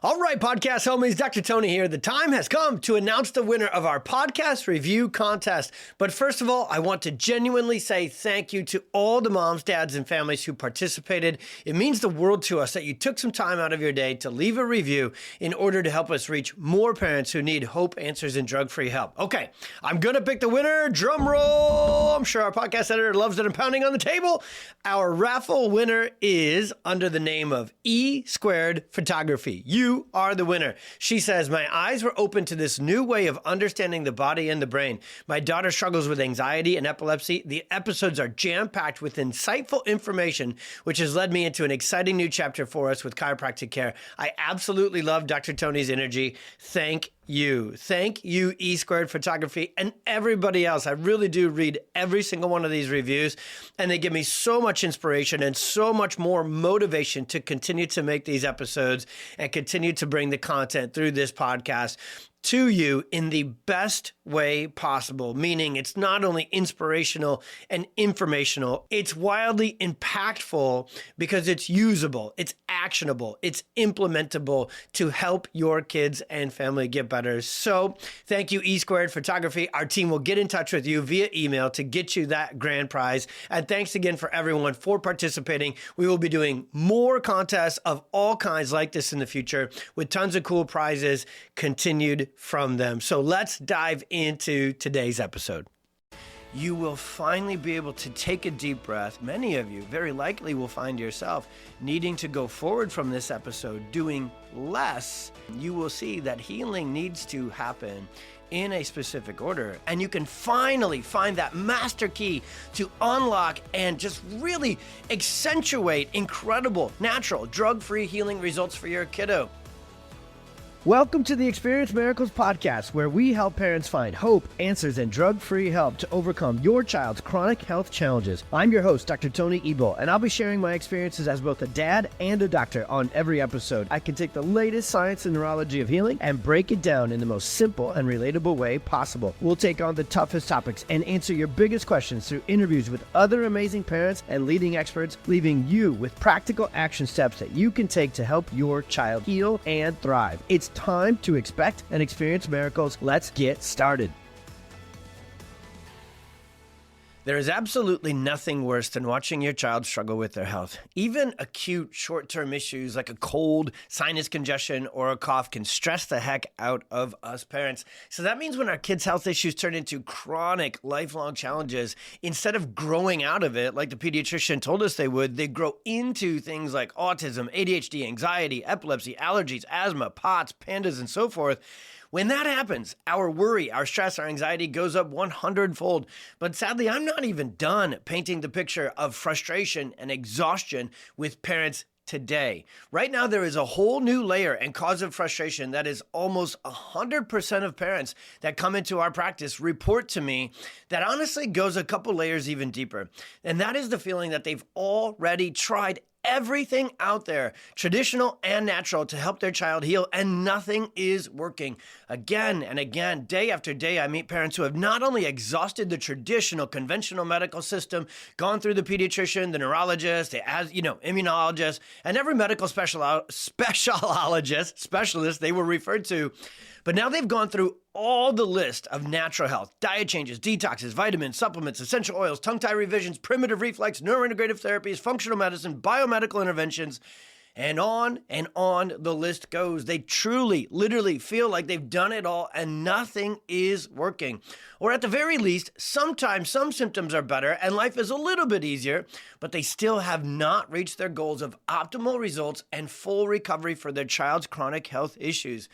All right, podcast homies, Dr. Tony here. The time has come to announce the winner of our podcast review contest. But first of all, I want to genuinely say thank you to all the moms, dads, and families who participated. It means the world to us that you took some time out of your day to leave a review in order to help us reach more parents who need hope, answers, and drug-free help. Okay, I'm going to pick the winner. Drum roll. I'm sure our podcast editor loves it and pounding on the table. Our raffle winner is under the name of E Squared Photography. You are the winner. She says, my eyes were open to this new way of understanding the body and the brain. My daughter struggles with anxiety and epilepsy. The episodes are jam-packed with insightful information, which has led me into an exciting new chapter for us with chiropractic care. I absolutely love Dr. Tony's energy. Thank you. Thank you, E Squared Photography, and everybody else. I really do read every single one of these reviews, and they give me so much inspiration and so much more motivation to continue to make these episodes and continue to bring the content through this podcast to you in the best way possible, meaning it's not only inspirational and informational, it's wildly impactful because it's usable, it's actionable, it's implementable to help your kids and family get better. So thank you, E Squared Photography. Our team will get in touch with you via email to get you that grand prize. And thanks again for everyone for participating. We will be doing more contests of all kinds like this in the future with tons of cool prizes continued from them. So let's dive into today's episode. You will finally be able to take a deep breath. Many of you very likely will find yourself needing to go forward from this episode, doing less. You will see that healing needs to happen in a specific order, and you can finally find that master key to unlock and just really accentuate incredible, natural, drug-free healing results for your kiddo. Welcome to the Experience Miracles podcast, where we help parents find hope, answers, and drug-free help to overcome your child's chronic health challenges. I'm your host, Dr. Tony Ebel, and I'll be sharing my experiences as both a dad and a doctor on every episode. I can take the latest science and neurology of healing and break it down in the most simple and relatable way possible. We'll take on the toughest topics and answer your biggest questions through interviews with other amazing parents and leading experts, leaving you with practical action steps that you can take to help your child heal and thrive. It's time to expect and experience miracles. Let's get started. There is absolutely nothing worse than watching your child struggle with their health. Even acute short-term issues like a cold, sinus congestion, or a cough can stress the heck out of us parents. So that means when our kids' health issues turn into chronic, lifelong challenges, instead of growing out of it like the pediatrician told us they would, they grow into things like autism, ADHD, anxiety, epilepsy, allergies, asthma, POTS, PANDAS, and so forth. When that happens, our worry, our stress, our anxiety goes up 100-fold. But sadly, I'm not even done painting the picture of frustration and exhaustion with parents today. Right now, there is a whole new layer and cause of frustration that is almost 100% of parents that come into our practice report to me that honestly goes a couple layers even deeper. And that is the feeling that they've already tried everything out there, traditional and natural, to help their child heal, and nothing is working. Again and again, day after day, I meet parents who have not only exhausted the traditional, conventional medical system, gone through the pediatrician, the neurologist, the immunologist, and every medical specialist they were referred to, but now they've gone through all the list of natural health, diet changes, detoxes, vitamins, supplements, essential oils, tongue-tie revisions, primitive reflex, neurointegrative therapies, functional medicine, biomedical interventions, and on the list goes. They truly, literally feel like they've done it all and nothing is working. Or at the very least, sometimes some symptoms are better and life is a little bit easier, but they still have not reached their goals of optimal results and full recovery for their child's chronic health issues.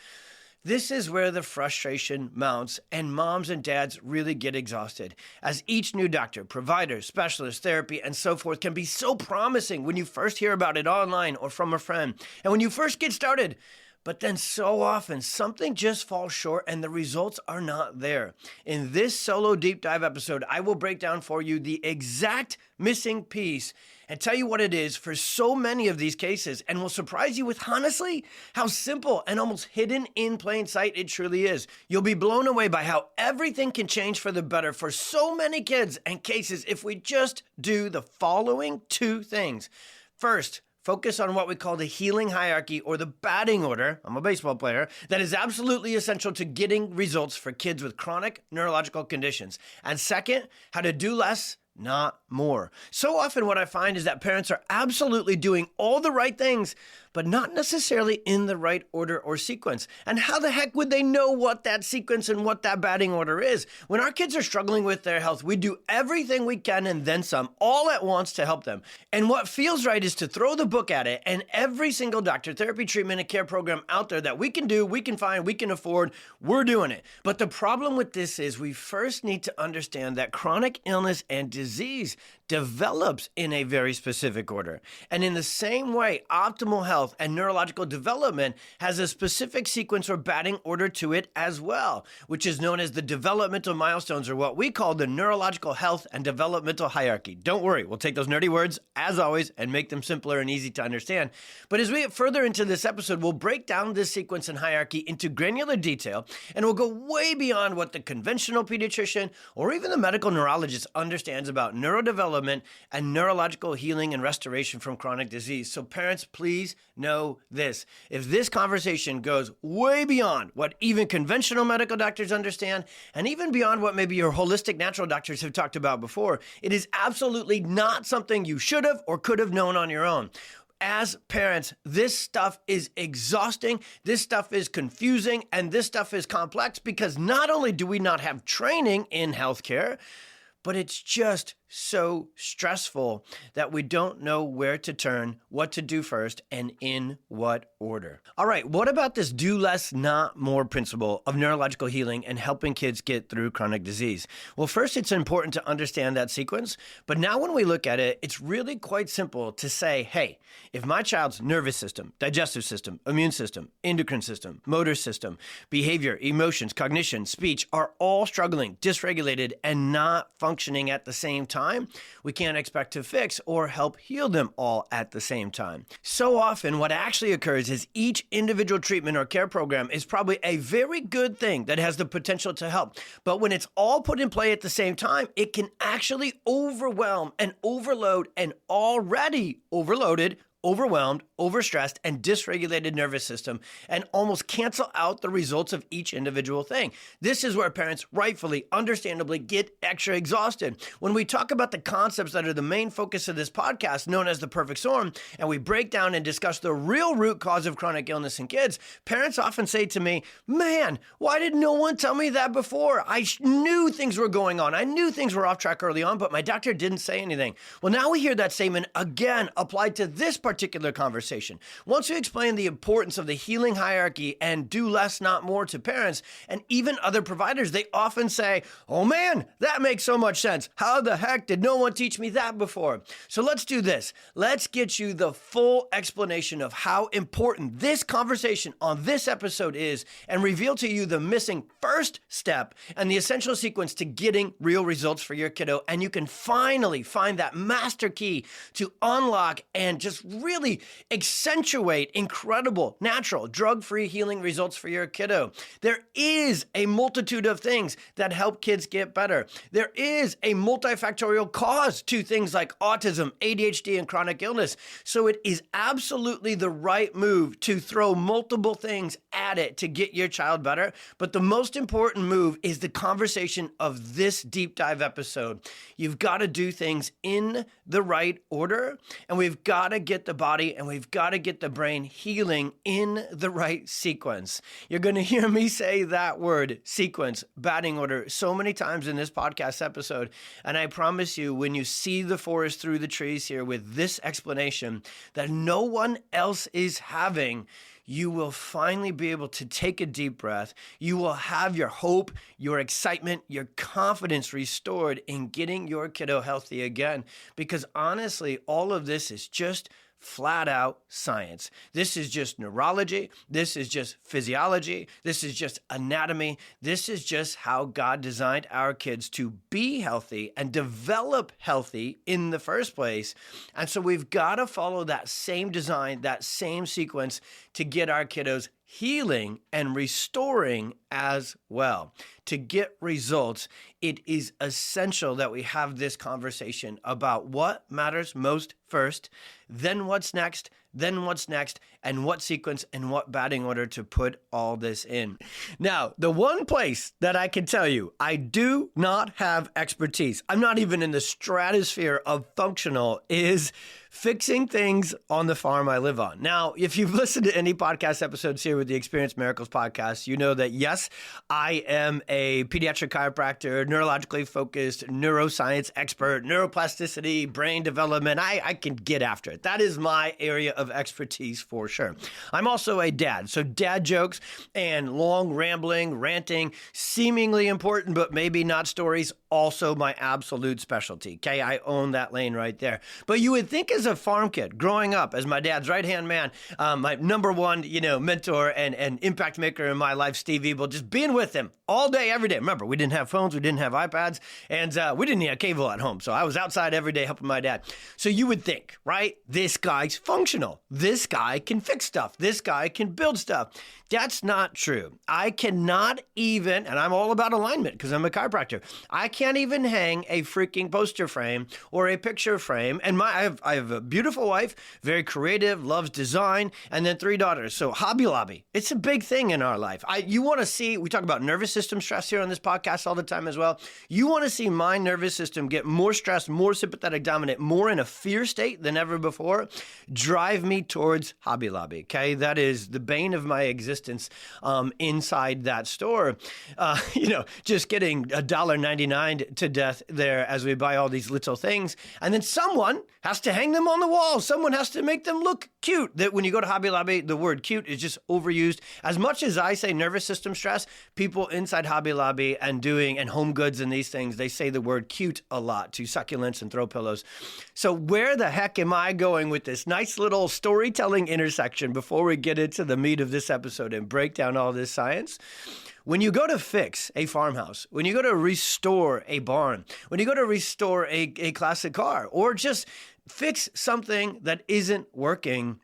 This is where the frustration mounts and moms and dads really get exhausted, as each new doctor, provider, specialist, therapy, and so forth can be so promising when you first hear about it online or from a friend, and when you first get started. But then so often something just falls short and the results are not there. In this solo deep dive episode, I will break down for you the exact missing piece and tell you what it is for so many of these cases, and will surprise you with, honestly, how simple and almost hidden in plain sight it truly is. You'll be blown away by how everything can change for the better for so many kids and cases if we just do the following two things. First, focus on what we call the healing hierarchy or the batting order, I'm a baseball player, that is absolutely essential to getting results for kids with chronic neurological conditions. And second, how to do less, not more. So often what I find is that parents are absolutely doing all the right things, but not necessarily in the right order or sequence. And how the heck would they know what that sequence and what that batting order is? When our kids are struggling with their health, we do everything we can and then some, all at once to help them. And what feels right is to throw the book at it, and every single doctor, therapy, treatment, and care program out there that we can do, we can find, we can afford, we're doing it. But the problem with this is we first need to understand that chronic illness and disease develops in a very specific order. And in the same way, optimal health and neurological development has a specific sequence or batting order to it as well, which is known as the developmental milestones, or what we call the neurological health and developmental hierarchy. Don't worry, we'll take those nerdy words, as always, and make them simpler and easy to understand. But as we get further into this episode, we'll break down this sequence and hierarchy into granular detail, and we'll go way beyond what the conventional pediatrician or even the medical neurologist understands about neurodevelopment and neurological healing and restoration from chronic disease. So parents, please know this. If this conversation goes way beyond what even conventional medical doctors understand, and even beyond what maybe your holistic natural doctors have talked about before, it is absolutely not something you should have or could have known on your own. As parents, this stuff is exhausting, this stuff is confusing, and this stuff is complex because not only do we not have training in healthcare, but it's just so stressful that we don't know where to turn, what to do first, and in what order. All right, what about this do less, not more principle of neurological healing and helping kids get through chronic disease? Well, first, it's important to understand that sequence, but now when we look at it, it's really quite simple to say, hey, if my child's nervous system, digestive system, immune system, endocrine system, motor system, behavior, emotions, cognition, speech are all struggling, dysregulated, and not functioning at the same time, we can't expect to fix or help heal them all at the same time. So often what actually occurs is each individual treatment or care program is probably a very good thing that has the potential to help. But when it's all put in play at the same time, it can actually overwhelm and overload an already overloaded, overwhelmed, overstressed, and dysregulated nervous system and almost cancel out the results of each individual thing. This is where parents rightfully, understandably get extra exhausted. When we talk about the concepts that are the main focus of this podcast, known as the perfect storm, and we break down and discuss the real root cause of chronic illness in kids, parents often say to me, man, why did no one tell me that before? I knew things were going on. I knew things were off track early on, but my doctor didn't say anything. Well, now we hear that statement again applied to this particular conversation. Once we explain the importance of the healing hierarchy and do less, not more to parents and even other providers, they often say, oh man, that makes so much sense. How the heck did no one teach me that before? So let's do this. Let's get you the full explanation of how important this conversation on this episode is and reveal to you the missing first step and the essential sequence to getting real results for your kiddo. And you can finally find that master key to unlock and just really accentuate incredible, natural, drug-free healing results for your kiddo. There is a multitude of things that help kids get better. There is a multifactorial cause to things like autism, ADHD, and chronic illness. So it is absolutely the right move to throw multiple things at it to get your child better. But the most important move is the conversation of this deep dive episode. You've got to do things in the right order, and we've got to get the body and we've got to get the brain healing in the right sequence. You're going to hear me say that word, sequence, batting order, so many times in this podcast episode. And I promise you, when you see the forest through the trees here with this explanation that no one else is having, you will finally be able to take a deep breath. You will have your hope, your excitement, your confidence restored in getting your kiddo healthy again. Because honestly, all of this is just flat out science. This is just neurology. This is just physiology. This is just anatomy. This is just how God designed our kids to be healthy and develop healthy in the first place. And so we've got to follow that same design, that same sequence to get our kiddos healing and restoring as well. To get results, it is essential that we have this conversation about what matters most first, then what's next, and what sequence and what batting order to put all this in. Now, the one place that I can tell you I do not have expertise, I'm not even in the stratosphere of functional, is fixing things on the farm I live on. Now, if you've listened to any podcast episodes here with the Experience Miracles podcast, you know that yes, I am a pediatric chiropractor, neurologically focused neuroscience expert, neuroplasticity, brain development. I can get after it. That is my area of expertise for sure. I'm also a dad, so dad jokes and long rambling, ranting, seemingly important but maybe not stories, also my absolute specialty. Okay, I own that lane right there. But you would think as a farm kid growing up as my dad's right-hand man, my number one, mentor and impact maker in my life, Steve Ebel, just being with him all day, every day. Remember, we didn't have phones, we didn't have iPads, and we didn't have cable at home. So I was outside every day helping my dad. So you would think, right? This guy's functional. This guy can fix stuff. This guy can build stuff. That's not true. I cannot even, and I'm all about alignment because I'm a chiropractor, I can't even hang a freaking poster frame or a picture frame. And I have a beautiful wife, very creative, loves design, and then 3 daughters. So Hobby Lobby, it's a big thing in our life. You want to see, we talk about nervous system stress here on this podcast all the time as well. You want to see my nervous system get more stressed, more sympathetic dominant, more in a fear state than ever before, drive me towards Hobby Lobby, okay? That is the bane of my existence inside that store. Just getting $1.99 to death there as we buy all these little things. And then someone has to hang them on the wall. Someone has to make them look cute. That when you go to Hobby Lobby, the word cute is just overused. As much as I say nervous system stress, people inside Hobby Lobby and home goods and these things, they say the word cute a lot to succulents and throw pillows. So where the heck am I going with this nice little storytelling intersection before we get into the meat of this episode and break down all this science? When you go to fix a farmhouse, when you go to restore a barn, when you go to restore a classic car, or just fix something that isn't working,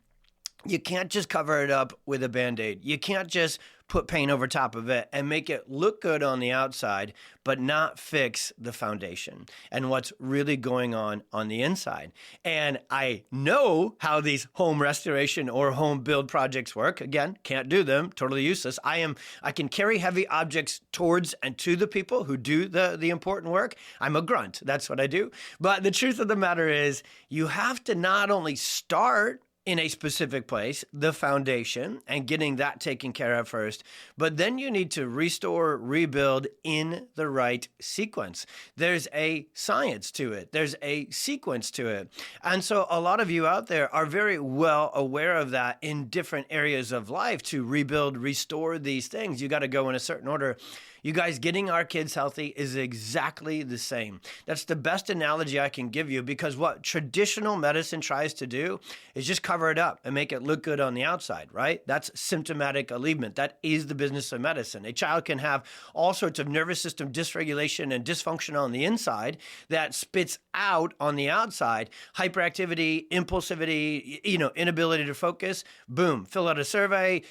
you can't just cover it up with a Band-Aid. You can't just put paint over top of it and make it look good on the outside, but not fix the foundation and what's really going on the inside. And I know how these home restoration or home build projects work. Again, can't do them, totally useless. I can carry heavy objects towards and to the people who do the important work. I'm a grunt. That's what I do. But the truth of the matter is you have to not only start in a specific place, the foundation, and getting that taken care of first. But then you need to restore, rebuild in the right sequence. There's a science to it. There's a sequence to it. And so a lot of you out there are very well aware of that in different areas of life. To rebuild, restore these things, you got to go in a certain order. You guys, getting our kids healthy is exactly the same. That's the best analogy I can give you, because what traditional medicine tries to do is just cover it up and make it look good on the outside, right? That's symptomatic alleviation. That is the business of medicine. A child can have all sorts of nervous system dysregulation and dysfunction on the inside that spits out on the outside. Hyperactivity, impulsivity, inability to focus. Boom, fill out a survey,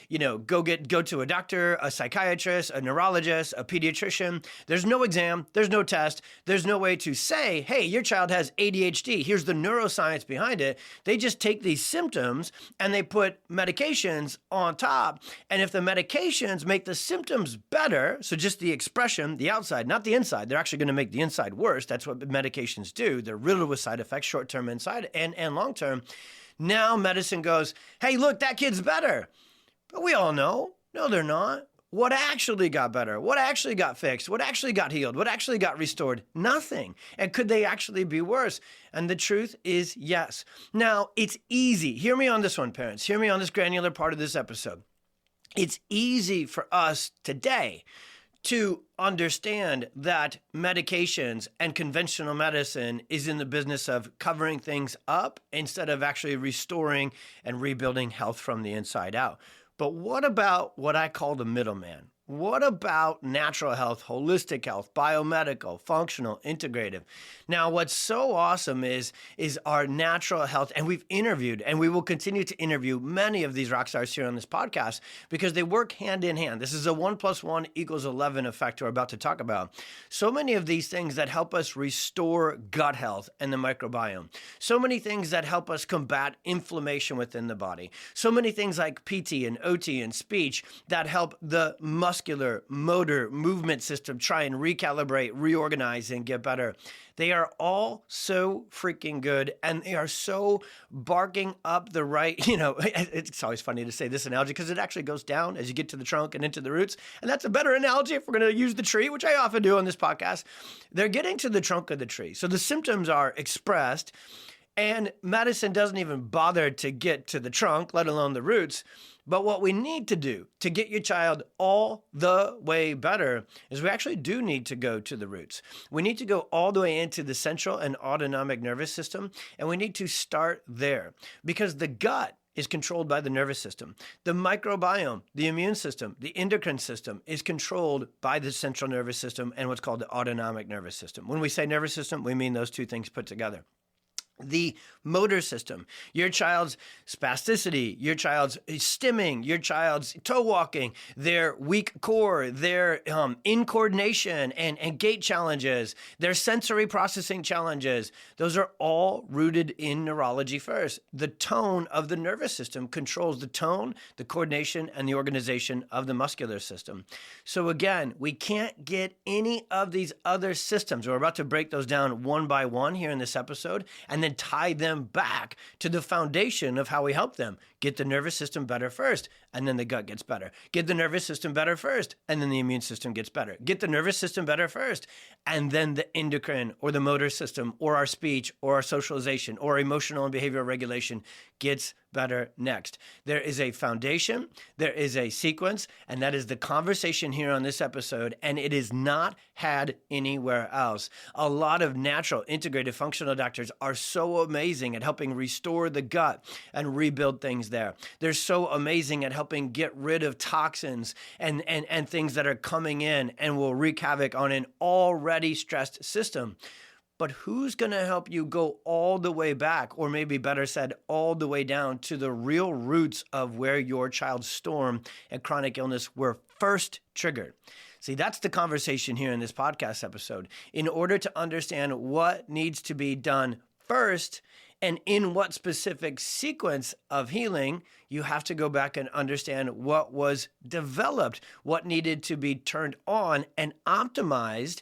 go to a doctor, a psychiatrist, a neurologist, a pediatrician. There's no exam, there's no test, there's no way to say, hey, your child has ADHD. Here's the neuroscience behind it. They just take these symptoms and they put medications on top. And if the medications make the symptoms better, so just the expression, the outside, not the inside, they're actually going to make the inside worse. That's what medications do. They're riddled with side effects, short-term inside and long-term. Now medicine goes, hey, look, that kid's better. But we all know, no, they're not. What actually got better? What actually got fixed? What actually got healed? What actually got restored? Nothing. And could they actually be worse? And the truth is yes. Now, it's easy. Hear me on this one, parents. Hear me on this granular part of this episode. It's easy for us today to understand that medications and conventional medicine is in the business of covering things up instead of actually restoring and rebuilding health from the inside out. But what about what I call the middleman? What about natural health, holistic health, biomedical, functional, integrative? Now, what's so awesome is our natural health, and we've interviewed, and we will continue to interview many of these rock stars here on this podcast because they work hand in hand. This is a 1 + 1 = 11 effect we're about to talk about. So many of these things that help us restore gut health and the microbiome. So many things that help us combat inflammation within the body. So many things like PT and OT and speech that help the muscular, motor, movement system try and recalibrate, reorganize, and get better. They are all so freaking good, and they are so barking up the right, it's always funny to say this analogy because it actually goes down as you get to the trunk and into the roots. And that's a better analogy if we're going to use the tree, which I often do on this podcast. They're getting to the trunk of the tree. So the symptoms are expressed, and medicine doesn't even bother to get to the trunk, let alone the roots. But what we need to do to get your child all the way better is we actually do need to go to the roots. We need to go all the way into the central and autonomic nervous system, and we need to start there because the gut is controlled by the nervous system. The microbiome, the immune system, the endocrine system is controlled by the central nervous system and what's called the autonomic nervous system. When we say nervous system, we mean those two things put together. The motor system, your child's spasticity, your child's stimming, your child's toe walking, their weak core, their incoordination and gait challenges, their sensory processing challenges, those are all rooted in neurology first. The tone of the nervous system controls the tone, the coordination, and the organization of the muscular system. So again, we can't get any of these other systems. We're about to break those down one by one here in this episode, and then tie them back to the foundation of how we help them. Get the nervous system better first, and then the gut gets better. Get the nervous system better first, and then the immune system gets better. Get the nervous system better first, and then the endocrine or the motor system or our speech or our socialization or emotional and behavioral regulation gets better next. There is a foundation, there is a sequence, and that is the conversation here on this episode, and it is not had anywhere else. A lot of natural, integrated, functional doctors are so amazing at helping restore the gut and rebuild things there. They're so amazing at helping get rid of toxins and things that are coming in and will wreak havoc on an already stressed system. But who's going to help you go all the way back, or maybe better said, all the way down to the real roots of where your child's storm and chronic illness were first triggered? See, that's the conversation here in this podcast episode. In order to understand what needs to be done first and in what specific sequence of healing, you have to go back and understand what was developed, what needed to be turned on and optimized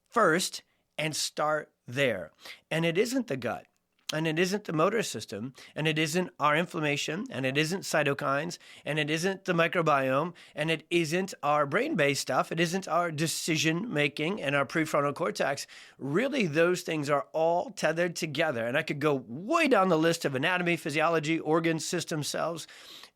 first, and start there. And it isn't the gut, and it isn't the motor system, and it isn't our inflammation, and it isn't cytokines, and it isn't the microbiome, and it isn't our brain-based stuff. It isn't our decision-making and our prefrontal cortex. Really, those things are all tethered together. And I could go way down the list of anatomy, physiology, organs, system, cells,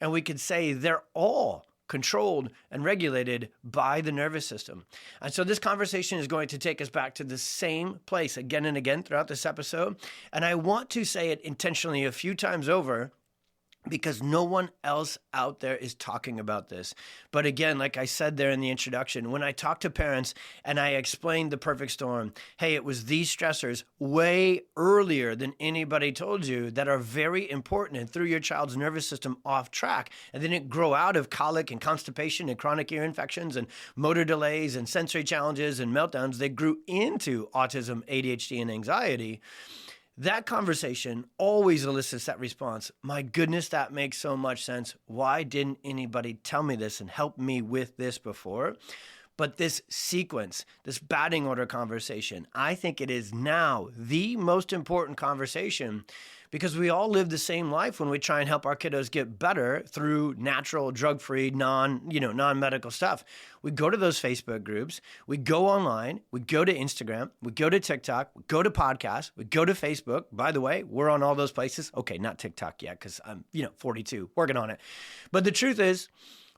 and we could say they're all controlled and regulated by the nervous system. And so this conversation is going to take us back to the same place again and again throughout this episode. And I want to say it intentionally a few times over because no one else out there is talking about this. But again, like I said there in the introduction, when I talk to parents and I explain the perfect storm, hey, it was these stressors way earlier than anybody told you that are very important and threw your child's nervous system off track. And then it grow out of colic and constipation and chronic ear infections and motor delays and sensory challenges and meltdowns. They grew into autism, ADHD, and anxiety. That conversation always elicits that response. My goodness, that makes so much sense. Why didn't anybody tell me this and help me with this before? But this sequence, this batting order conversation, I think it is now the most important conversation because we all live the same life when we try and help our kiddos get better through natural, drug-free, non-medical stuff. We go to those Facebook groups, we go online, we go to Instagram, we go to TikTok, we go to podcasts, we go to Facebook. By the way, we're on all those places. Okay, not TikTok yet because I'm, 42, working on it. But the truth is,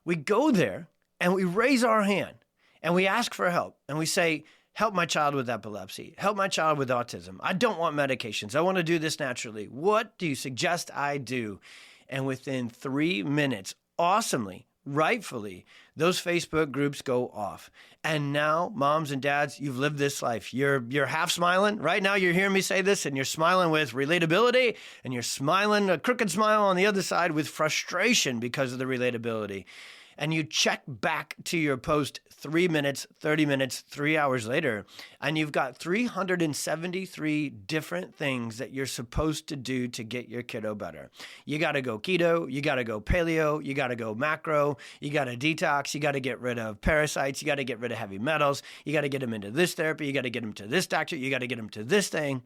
we go there and we raise our hand and we ask for help and we say, help my child with epilepsy, help my child with autism. I don't want medications. I want to do this naturally. What do you suggest I do? And within 3 minutes, awesomely, rightfully, those Facebook groups go off. And now, moms and dads, you've lived this life. You're half smiling. Right now, you're hearing me say this, and you're smiling with relatability, and you're smiling, a crooked smile on the other side with frustration because of the relatability. And you check back to your post 3 minutes, 30 minutes, 3 hours later, and you've got 373 different things that you're supposed to do to get your kiddo better. You got to go keto, you got to go paleo, you got to go macro, you got to detox, you got to get rid of parasites, you got to get rid of heavy metals, you got to get them into this therapy, you got to get them to this doctor, you got to get them to this thing.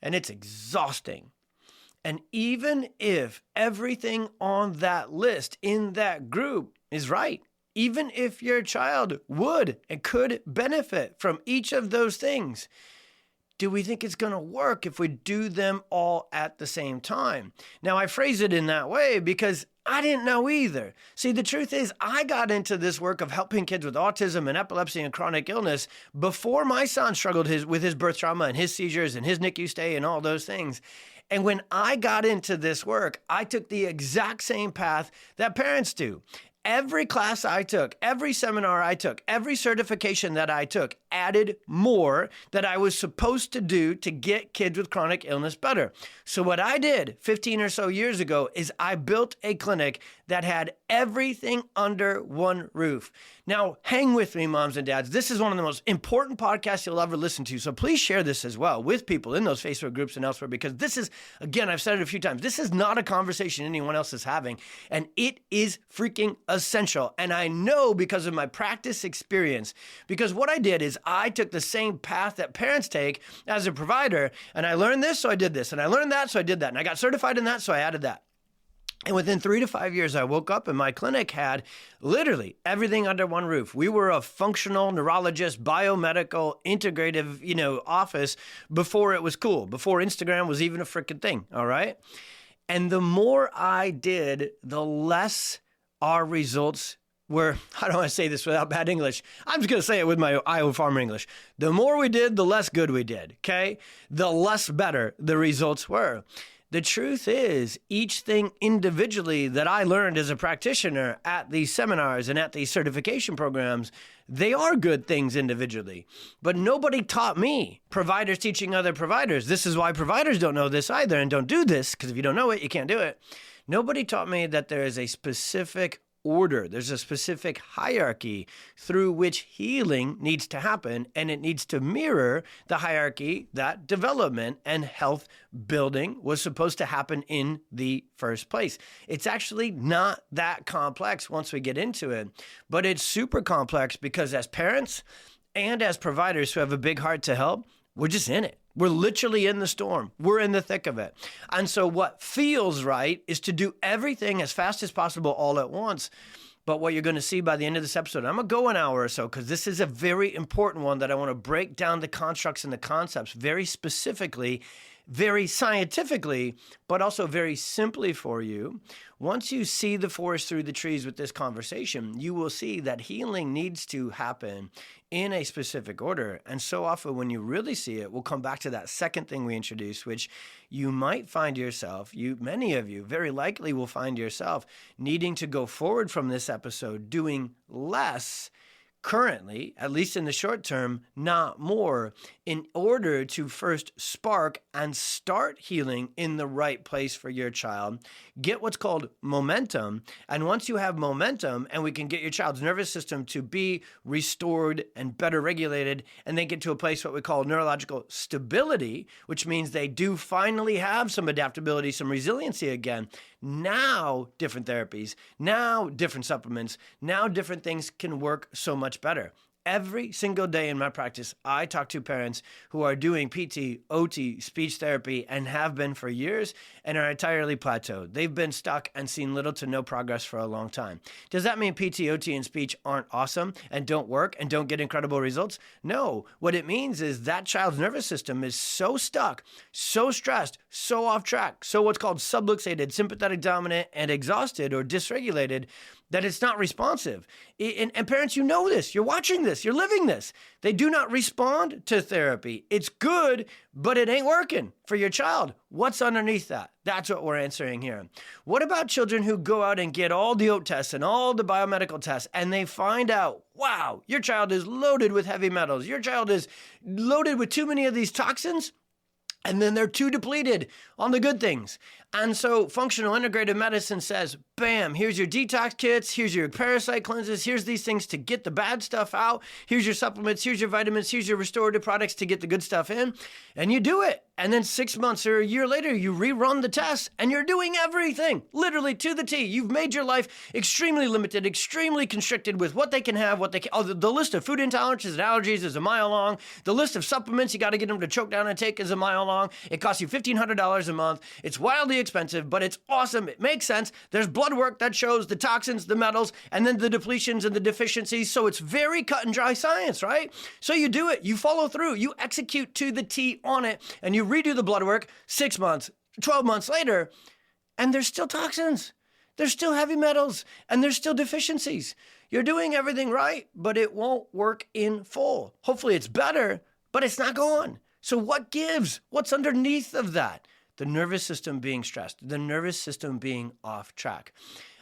And it's exhausting. And even if everything on that list in that group is right, even if your child would and could benefit from each of those things, do we think it's going to work if we do them all at the same time? Now, I phrase it in that way because I didn't know either. See, the truth is I got into this work of helping kids with autism and epilepsy and chronic illness before my son struggled with his birth trauma and his seizures and his NICU stay and all those things. And when I got into this work, I took the exact same path that parents do. Every class I took, every seminar I took, every certification that I took added more that I was supposed to do to get kids with chronic illness better. So what I did 15 or so years ago is I built a clinic that had everything under one roof. Now, hang with me, moms and dads. This is one of the most important podcasts you'll ever listen to. So please share this as well with people in those Facebook groups and elsewhere, because this is, again, I've said it a few times, this is not a conversation anyone else is having, and it is freaking essential. And I know because of my practice experience, because what I did is I took the same path that parents take as a provider, and I learned this, so I did this, and I learned that, so I did that, and I got certified in that, so I added that. And within 3 to 5 years, I woke up and my clinic had literally everything under one roof. We were a functional neurologist, biomedical, integrative, office before it was cool, before Instagram was even a freaking thing, all right? And the more I did, the less our results were, how do I say this without bad English? I'm just going to say it with my Iowa farmer English. The more we did, the less good we did, okay? The less better the results were. The truth is, each thing individually that I learned as a practitioner at these seminars and at these certification programs, they are good things individually. But nobody taught me. Providers teaching other providers. This is why providers don't know this either and don't do this, because if you don't know it, you can't do it. Nobody taught me that there is a specific order. There's a specific hierarchy through which healing needs to happen, and it needs to mirror the hierarchy that development and health building was supposed to happen in the first place. It's actually not that complex once we get into it, but it's super complex because as parents and as providers who have a big heart to help, we're just in it. We're literally in the storm. We're in the thick of it. And so what feels right is to do everything as fast as possible all at once. But what you're going to see by the end of this episode, I'm going to go an hour or so because this is a very important one that I want to break down the constructs and the concepts very specifically, very scientifically, but also very simply for you. Once you see the forest through the trees with this conversation, you will see that healing needs to happen in a specific order. And so often when you really see it, we'll come back to that second thing we introduced, which you might find yourself, many of you very likely will find yourself needing to go forward from this episode doing less currently, at least in the short term, not more, in order to first spark and start healing in the right place for your child. Get what's called momentum. And once you have momentum and we can get your child's nervous system to be restored and better regulated, and then get to a place what we call neurological stability, which means they do finally have some adaptability, some resiliency again. Now, different therapies, now different supplements, now different things can work so much better. Every single day in my practice, I talk to parents who are doing PT, OT, speech therapy, and have been for years and are entirely plateaued. They've been stuck and seen little to no progress for a long time. Does that mean PT, OT, and speech aren't awesome and don't work and don't get incredible results? No. What it means is that child's nervous system is so stuck, so stressed, so off track, so what's called subluxated, sympathetic dominant, and exhausted or dysregulated, that it's not responsive. And parents, you know this. You're watching this. You're living this. They do not respond to therapy. It's good, but it ain't working for your child. What's underneath that? That's what we're answering here. What about children who go out and get all the OAT tests and all the biomedical tests, and they find out, wow, your child is loaded with heavy metals. Your child is loaded with too many of these toxins. And then they're too depleted on the good things. And so functional integrative medicine says, bam, here's your detox kits, here's your parasite cleanses, here's these things to get the bad stuff out, here's your supplements, here's your vitamins, here's your restorative products to get the good stuff in. And you do it. And then 6 months or a year later, you rerun the tests and you're doing everything, literally to the T. You've made your life extremely limited, extremely constricted with what they can have, what they can. Oh, the list of food intolerances and allergies is a mile long. The list of supplements you got to get them to choke down and take is a mile long. It costs you $1,500 a month. It's wildly expensive, but it's awesome. It makes sense. There's blood work that shows the toxins, the metals, and then the depletions and the deficiencies. So it's very cut and dry science, right? So you do it. You follow through. You execute to the T on it, and you redo the blood work 6 months, 12 months later, and there's still toxins. There's still heavy metals, and there's still deficiencies. You're doing everything right, but it won't work in full. Hopefully it's better, but it's not gone. So what gives? What's underneath of that? The nervous system being stressed, the nervous system being off track.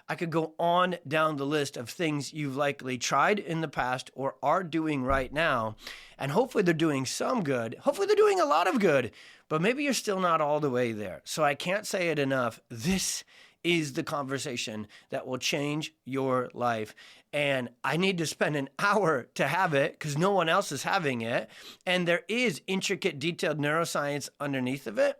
I could go on down the list of things you've likely tried in the past or are doing right now, and hopefully they're doing some good. Hopefully they're doing a lot of good, but maybe you're still not all the way there. So I can't say it enough. This is the conversation that will change your life. And I need to spend an hour to have it because no one else is having it. And there is intricate, detailed neuroscience underneath of it.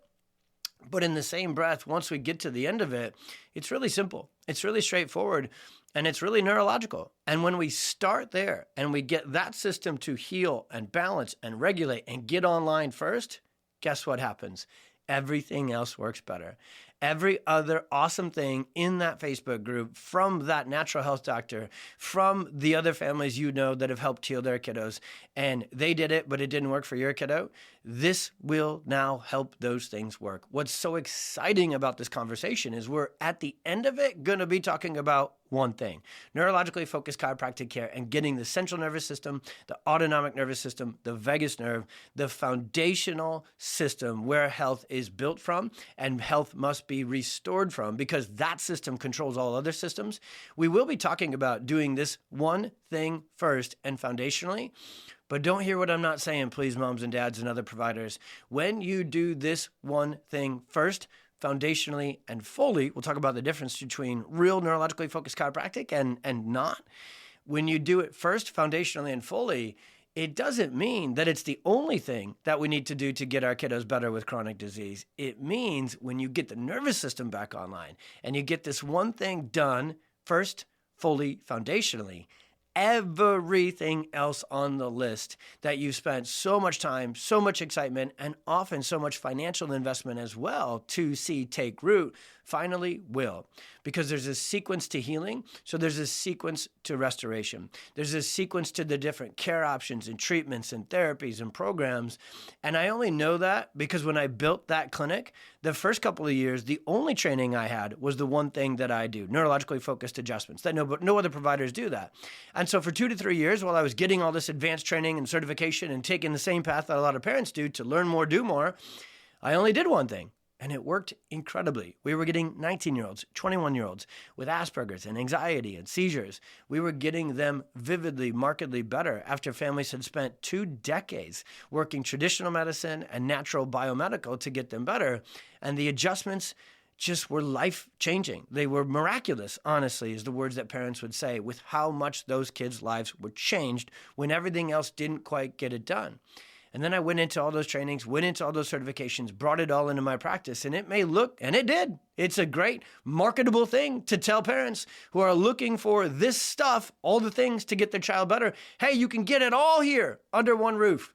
But in the same breath, once we get to the end of it, it's really simple. It's really straightforward, and it's really neurological. And when we start there and we get that system to heal and balance and regulate and get online first, guess what happens? Everything else works better. Every other awesome thing in that Facebook group, from that natural health doctor, from the other families you know that have helped heal their kiddos, and they did it, but it didn't work for your kiddo, this will now help those things work. What's so exciting about this conversation is we're at the end of it going to be talking about one thing: neurologically focused chiropractic care and getting the central nervous system, the autonomic nervous system, the vagus nerve, the foundational system where health is built from and health must be restored from, because that system controls all other systems. We will be talking about doing this one thing first and foundationally. But don't hear what I'm not saying, please, moms and dads and other providers. When you do this one thing first, foundationally and fully, we'll talk about the difference between real neurologically focused chiropractic and not. When you do it first, foundationally and fully, it doesn't mean that it's the only thing that we need to do to get our kiddos better with chronic disease. It means when you get the nervous system back online and you get this one thing done first, fully, foundationally, everything else on the list that you spent so much time, so much excitement, and often so much financial investment as well to see take root finally will. Because there's a sequence to healing, so there's a sequence to restoration. There's a sequence to the different care options and treatments and therapies and programs. And I only know that because when I built that clinic, the first couple of years, the only training I had was the one thing that I do, neurologically focused adjustments. That no other providers do that. And so for 2 to 3 years, while I was getting all this advanced training and certification and taking the same path that a lot of parents do to learn more, do more, I only did one thing. And it worked incredibly. We were getting 19-year-olds, 21-year-olds with Asperger's and anxiety and seizures. We were getting them vividly, markedly better after families had spent 2 decades working traditional medicine and natural biomedical to get them better. And the adjustments just were life-changing. They were miraculous, honestly, is the words that parents would say, with how much those kids' lives were changed when everything else didn't quite get it done. And then I went into all those trainings, went into all those certifications, brought it all into my practice. And it may look, and it did. It's a great marketable thing to tell parents who are looking for this stuff, all the things to get their child better. Hey, you can get it all here under one roof.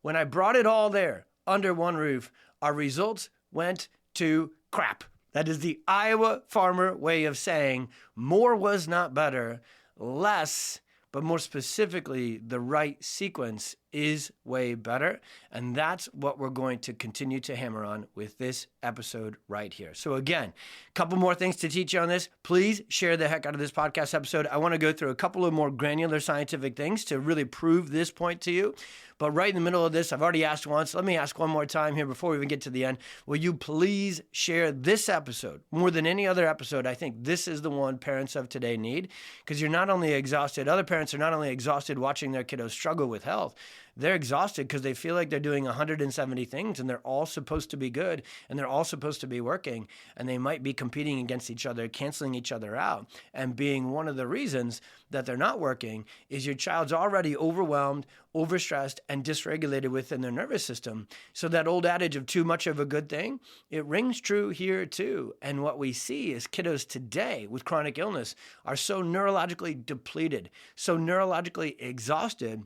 When I brought it all there under one roof, our results went to crap. That is the Iowa farmer way of saying more was not better, less, but more specifically, the right sequence is way better. And that's what we're going to continue to hammer on with this episode right here. So again, a couple more things to teach you on this. Please share the heck out of this podcast episode. I want to go through a couple of more granular scientific things to really prove this point to you. But right in the middle of this, I've already asked once. Let me ask one more time here before we even get to the end. Will you please share this episode more than any other episode? I think this is the one parents of today need, because you're not only exhausted, other parents are not only exhausted watching their kiddos struggle with health, they're exhausted because they feel like they're doing 170 things and they're all supposed to be good and they're all supposed to be working, and they might be competing against each other, canceling each other out. And being one of the reasons that they're not working is your child's already overwhelmed, overstressed, and dysregulated within their nervous system. So that old adage of too much of a good thing, it rings true here too. And what we see is kiddos today with chronic illness are so neurologically depleted, so neurologically exhausted,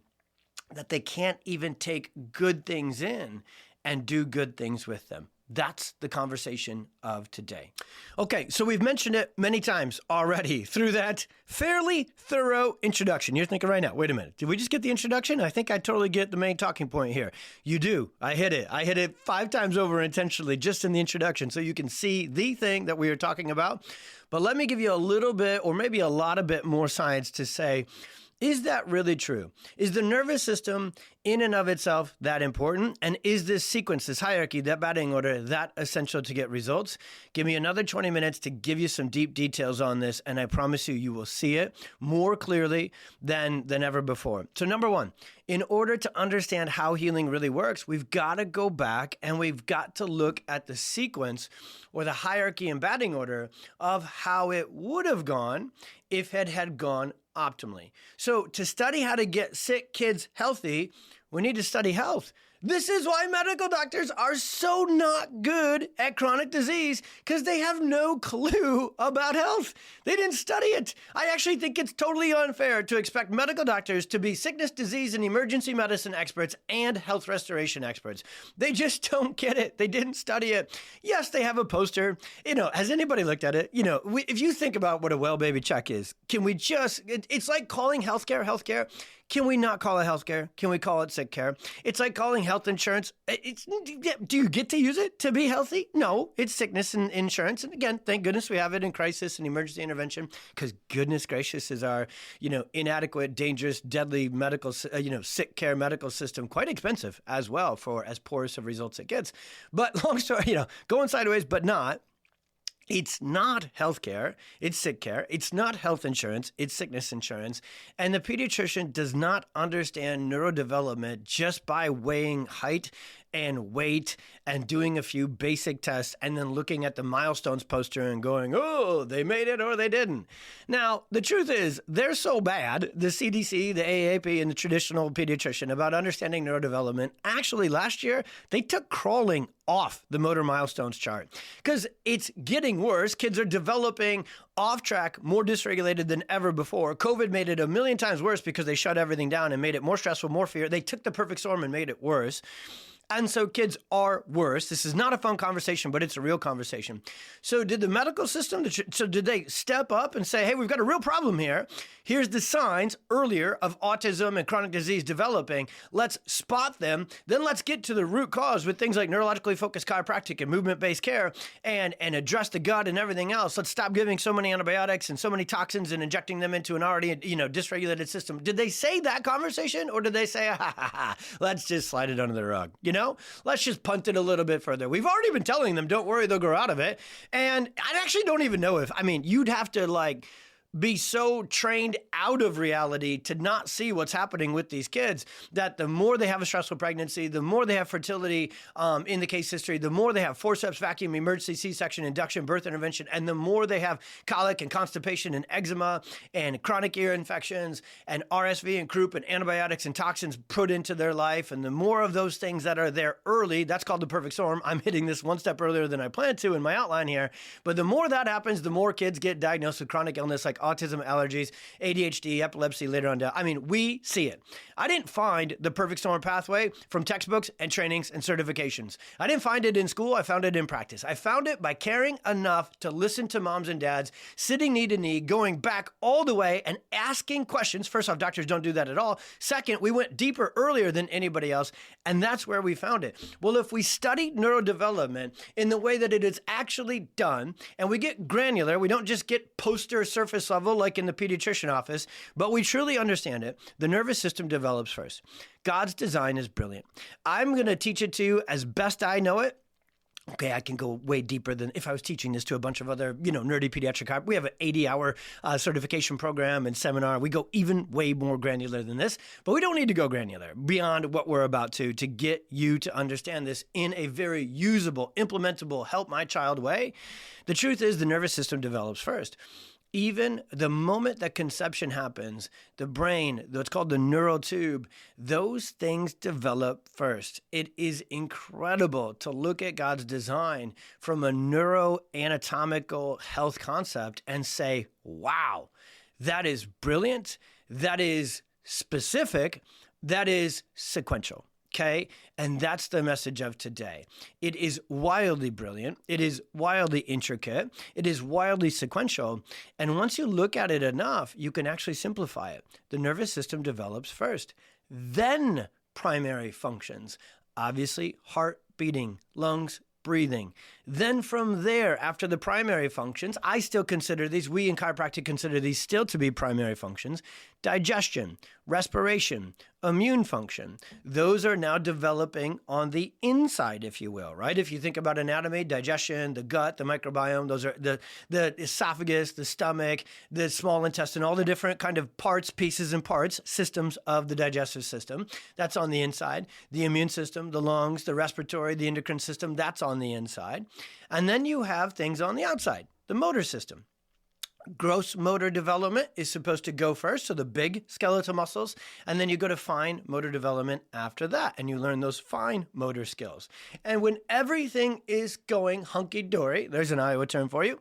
that they can't even take good things in and do good things with them. That's the conversation of today. Okay, so we've mentioned it many times already through that fairly thorough introduction. You're thinking right now, wait a minute, did we just get the introduction? I think I totally get the main talking point here. You do. I hit it 5 times over intentionally just in the introduction so you can see the thing that we are talking about. But let me give you a little bit or maybe a lot of bit more science to say, is that really true? Is the nervous system in and of itself that important? And is this sequence, this hierarchy, that batting order, that essential to get results? Give me another 20 minutes to give you some deep details on this, and I promise you, you will see it more clearly than ever before. So number one, in order to understand how healing really works, we've got to go back and we've got to look at the sequence or the hierarchy and batting order of how it would have gone if it had gone optimally. So to study how to get sick kids healthy, we need to study health. This is why medical doctors are so not good at chronic disease, because they have no clue about health. They didn't study it. I actually think it's totally unfair to expect medical doctors to be sickness, disease, and emergency medicine experts and health restoration experts. They just don't get it. They didn't study it. Yes, they have a poster. Has anybody looked at it? If you think about what a well baby check is, can we just, it's like calling healthcare. Can we not call it healthcare? Can we call it sick care? It's like calling health insurance. Do you get to use it to be healthy? No, it's sickness and insurance. And again, thank goodness we have it in crisis and emergency intervention, because goodness gracious is our, inadequate, dangerous, deadly medical, sick care medical system quite expensive as well for as porous of results it gets. But long story, going sideways, but not. It's not healthcare, it's sick care. It's not health insurance, it's sickness insurance. And the pediatrician does not understand neurodevelopment just by weighing height and weight and doing a few basic tests and then looking at the milestones poster and going, oh, they made it or they didn't. Now, the truth is, they're so bad, the CDC, the AAP, and the traditional pediatrician about understanding neurodevelopment. Actually, last year, they took crawling off the motor milestones chart because it's getting worse. Kids are developing off track, more dysregulated than ever before. COVID made it a million times worse because they shut everything down and made it more stressful, more fear. They took the perfect storm and made it worse. And so kids are worse. This is not a fun conversation, but it's a real conversation. So did the medical system, did they step up and say, hey, we've got a real problem here. Here's the signs earlier of autism and chronic disease developing. Let's spot them. Then let's get to the root cause with things like neurologically-focused chiropractic and movement-based care and address the gut and everything else. Let's stop giving so many antibiotics and so many toxins and injecting them into an already, dysregulated system. Did they say that conversation, or did they say, let's just slide it under the rug? Let's just punt it a little bit further. We've already been telling them, don't worry, they'll grow out of it. And I actually don't even know you'd have to be so trained out of reality to not see what's happening with these kids, that the more they have a stressful pregnancy, the more they have fertility in the case history, the more they have forceps, vacuum, emergency, C-section, induction, birth intervention, and the more they have colic and constipation and eczema and chronic ear infections and RSV and croup and antibiotics and toxins put into their life, and the more of those things that are there early, that's called the perfect storm. I'm hitting this one step earlier than I planned to in my outline here, but the more that happens, the more kids get diagnosed with chronic illness like autism, allergies, ADHD, epilepsy later on down. I mean, we see it. I didn't find the perfect storm pathway from textbooks and trainings and certifications. I didn't find it in school. I found it in practice. I found it by caring enough to listen to moms and dads, sitting knee to knee, going back all the way and asking questions. First off, doctors don't do that at all. Second, we went deeper earlier than anybody else, and that's where we found it. Well, if we study neurodevelopment in the way that it is actually done, and we get granular, we don't just get poster surface level like in the pediatrician office, but we truly understand it, the nervous system develops first. God's design is brilliant. I'm going to teach it to you as best I know it. Okay, I can go way deeper than if I was teaching this to a bunch of other, nerdy pediatric. We have an 80-hour certification program and seminar. We go even way more granular than this, but we don't need to go granular beyond what we're about to get you to understand this in a very usable, implementable, help my child way. The truth is the nervous system develops first. Even the moment that conception happens, the brain, what's called the neural tube, those things develop first. It is incredible to look at God's design from a neuroanatomical health concept and say, wow, that is brilliant, that is specific, that is sequential. Okay, and that's the message of today. It is wildly brilliant. It is wildly intricate. It is wildly sequential. And once you look at it enough, you can actually simplify it. The nervous system develops first, then primary functions. Obviously, heart beating, lungs, breathing. Then from there, after the primary functions, I still consider these, we in chiropractic consider these still to be primary functions, digestion, respiration, immune function. Those are now developing on the inside, if you will, right? If you think about anatomy, digestion, the gut, the microbiome, those are the esophagus, the stomach, the small intestine, all the different kind of parts, pieces and parts, systems of the digestive system. That's on the inside. The immune system, the lungs, the respiratory, the endocrine system, that's on the inside. And then you have things on the outside, the motor system. Gross motor development is supposed to go first, so the big skeletal muscles, and then you go to fine motor development after that, and you learn those fine motor skills. And when everything is going hunky-dory, there's an Iowa term for you,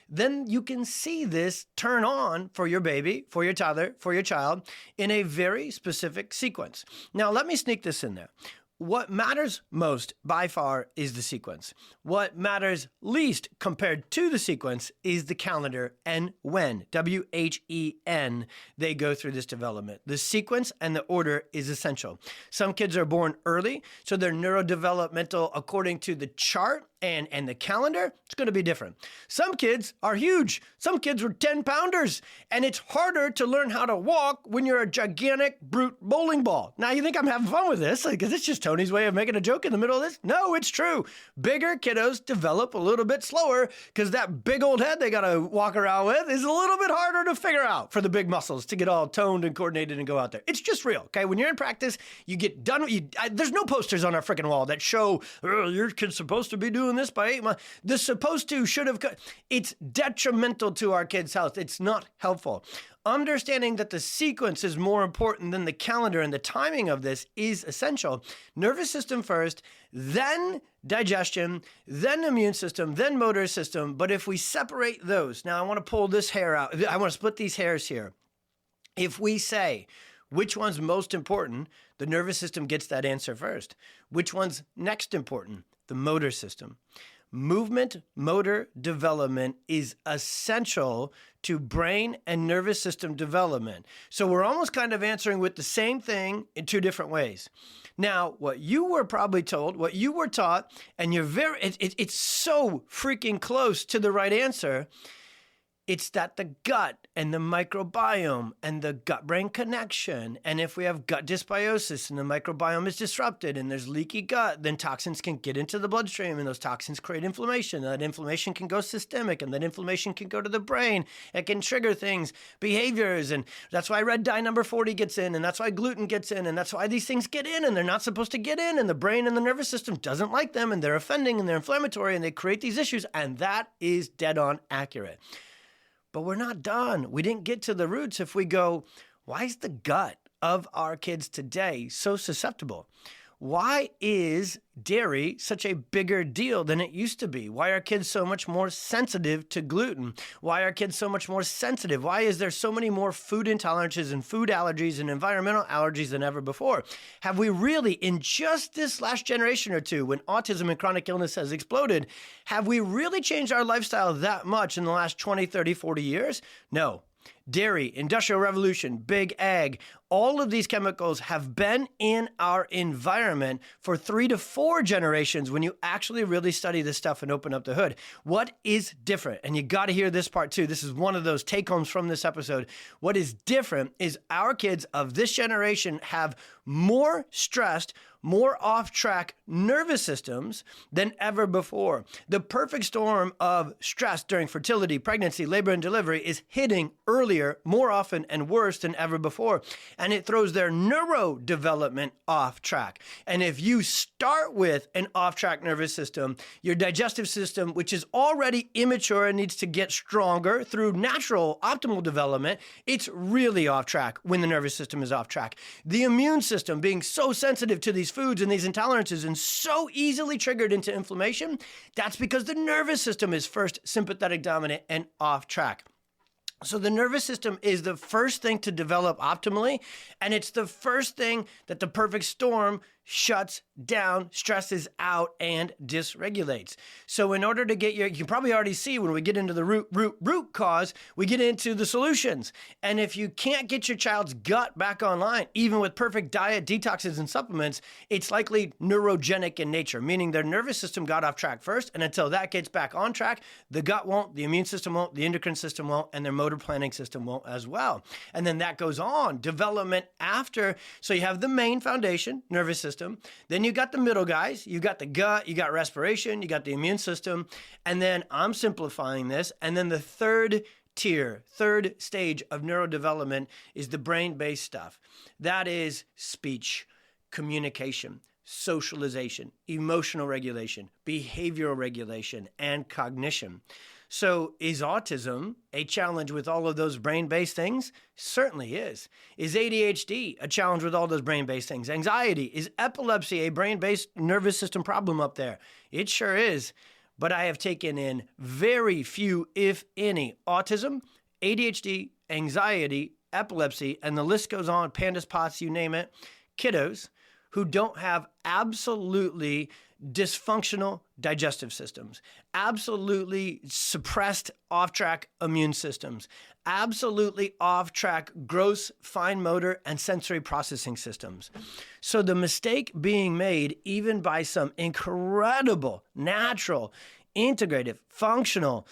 then you can see this turn on for your baby, for your toddler, for your child in a very specific sequence. Now, let me sneak this in there. What matters most by far is the sequence. What matters least compared to the sequence is the calendar and when, W-H-E-N, they go through this development. The sequence and the order is essential. Some kids are born early, so they're neurodevelopmental according to the chart and the calendar, it's going to be different. Some kids are huge. Some kids were 10-pounders, and it's harder to learn how to walk when you're a gigantic brute bowling ball. Now, you think I'm having fun with this? Like, is this just Tony's way of making a joke in the middle of this? No, it's true. Bigger kiddos develop a little bit slower because that big old head they got to walk around with is a little bit harder to figure out for the big muscles to get all toned and coordinated and go out there. It's just real, okay? When you're in practice, you get done. There's no posters on our freaking wall that show, your kid's supposed to be doing this by 8 months. The supposed to, should have, it's detrimental to our kids' health. It's not helpful. Understanding that the sequence is more important than the calendar and the timing of this is essential. Nervous system first, then digestion, then immune system, then motor system. But if we separate those, now I want to pull this hair out. I want to split these hairs here. If we say, which one's most important? The nervous system gets that answer first. Which one's next important? The motor system. Movement motor development is essential to brain and nervous system development. So we're almost kind of answering with the same thing in two different ways. Now, what you were probably told, what you were taught, and it's so freaking close to the right answer. It's that the gut and the microbiome and the gut-brain connection, and if we have gut dysbiosis and the microbiome is disrupted and there's leaky gut, then toxins can get into the bloodstream and those toxins create inflammation. That inflammation can go systemic and that inflammation can go to the brain. It can trigger things, behaviors, and that's why red dye number 40 gets in, and that's why gluten gets in, and that's why these things get in and they're not supposed to get in, and the brain and the nervous system doesn't like them, and they're offending and they're inflammatory and they create these issues, and that is dead on accurate. But we're not done. We didn't get to the roots if we go, why is the gut of our kids today so susceptible? Why is dairy such a bigger deal than it used to be? Why are kids so much more sensitive to gluten? Why are kids so much more sensitive? Why is there so many more food intolerances and food allergies and environmental allergies than ever before? Have we really, in just this last generation or two, when autism and chronic illness has exploded, have we really changed our lifestyle that much in the last 20, 30, 40 years? No. Dairy, Industrial Revolution, Big Ag, all of these chemicals have been in our environment for 3 to 4 generations when you actually really study this stuff and open up the hood. What is different? And you got to hear this part too. This is one of those take-homes from this episode. What is different is our kids of this generation have more stressed, more off-track nervous systems than ever before. The perfect storm of stress during fertility, pregnancy, labor, and delivery is hitting earlier, more often, and worse than ever before. And it throws their neurodevelopment off track. And if you start with an off-track nervous system, your digestive system, which is already immature and needs to get stronger through natural optimal development, it's really off track when the nervous system is off track. The immune system being so sensitive to these foods and these intolerances and so easily triggered into inflammation, that's because the nervous system is first sympathetic dominant and off track. So the nervous system is the first thing to develop optimally, and it's the first thing that the perfect storm shuts down, stresses out, and dysregulates. So in order to get you can probably already see when we get into the root cause, we get into the solutions. And if you can't get your child's gut back online, even with perfect diet, detoxes, and supplements, it's likely neurogenic in nature, meaning their nervous system got off track first, and until that gets back on track, the gut won't, the immune system won't, the endocrine system won't, and their motor planning system won't as well. And then that goes on, development after. So you have the main foundation, nervous system. Then you got the middle guys, you got the gut, you got respiration, you got the immune system, and then I'm simplifying this. And then the third stage of neurodevelopment is the brain-based stuff. That is speech, communication, socialization, emotional regulation, behavioral regulation, and cognition. So is autism a challenge with all of those brain-based things? Certainly is. Is ADHD a challenge with all those brain-based things? Anxiety, is epilepsy a brain-based nervous system problem up there? It sure is. But I have taken in very few, if any, autism, ADHD, anxiety, epilepsy, and the list goes on, pandas, POTS, you name it, kiddos who don't have absolutely dysfunctional digestive systems, absolutely suppressed off-track immune systems, absolutely off-track gross fine motor and sensory processing systems. So the mistake being made, even by some incredible, natural, integrative, functional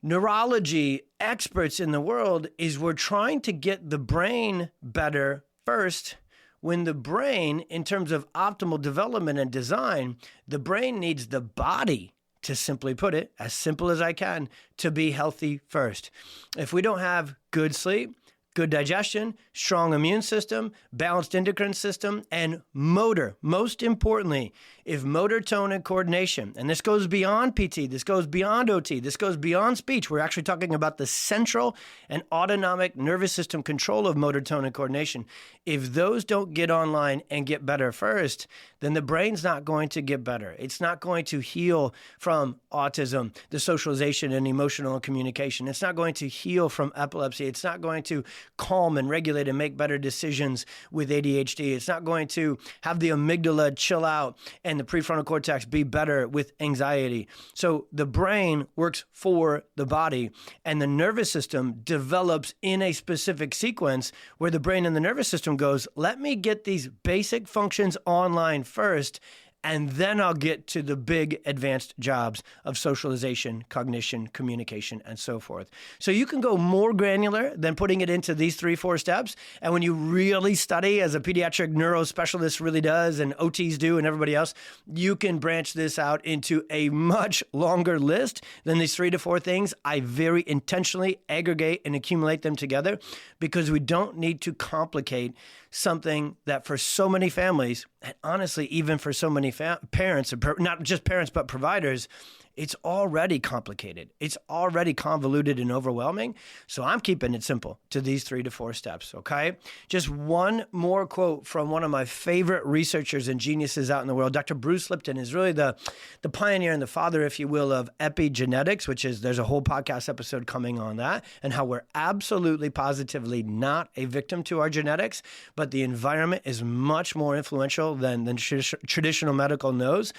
neurology experts in the world, is we're trying to get the brain better first, when the brain, in terms of optimal development and design, the brain needs the body, to simply put it, as simple as I can, to be healthy first. If we don't have good sleep, good digestion, strong immune system, balanced endocrine system, and motor, most importantly, if motor tone and coordination, and this goes beyond PT, this goes beyond OT, this goes beyond speech. We're actually talking about the central and autonomic nervous system control of motor tone and coordination. If those don't get online and get better first, then the brain's not going to get better. It's not going to heal from autism, the socialization and emotional and communication. It's not going to heal from epilepsy. It's not going to calm and regulate and make better decisions with ADHD. It's not going to have the amygdala chill out and the prefrontal cortex be better with anxiety. So the brain works for the body, and the nervous system develops in a specific sequence where the brain and the nervous system goes, let me get these basic functions online first, and then I'll get to the big advanced jobs of socialization, cognition, communication, and so forth. So you can go more granular than putting it into these 3-4 steps. And when you really study, as a pediatric neuro specialist really does, and OTs do, and everybody else, you can branch this out into a much longer list than these 3 to 4 things. I very intentionally aggregate and accumulate them together because we don't need to complicate something that for so many families, and honestly, even for so many parents, not just parents, but providers, It's already complicated. It's already convoluted and overwhelming. So I'm keeping it simple to these 3 to 4 steps, okay? Just one more quote from one of my favorite researchers and geniuses out in the world. Dr. Bruce Lipton is really the pioneer and the father, if you will, of epigenetics, which is, there's a whole podcast episode coming on that, and how we're absolutely positively not a victim to our genetics, but the environment is much more influential than traditional medical knows.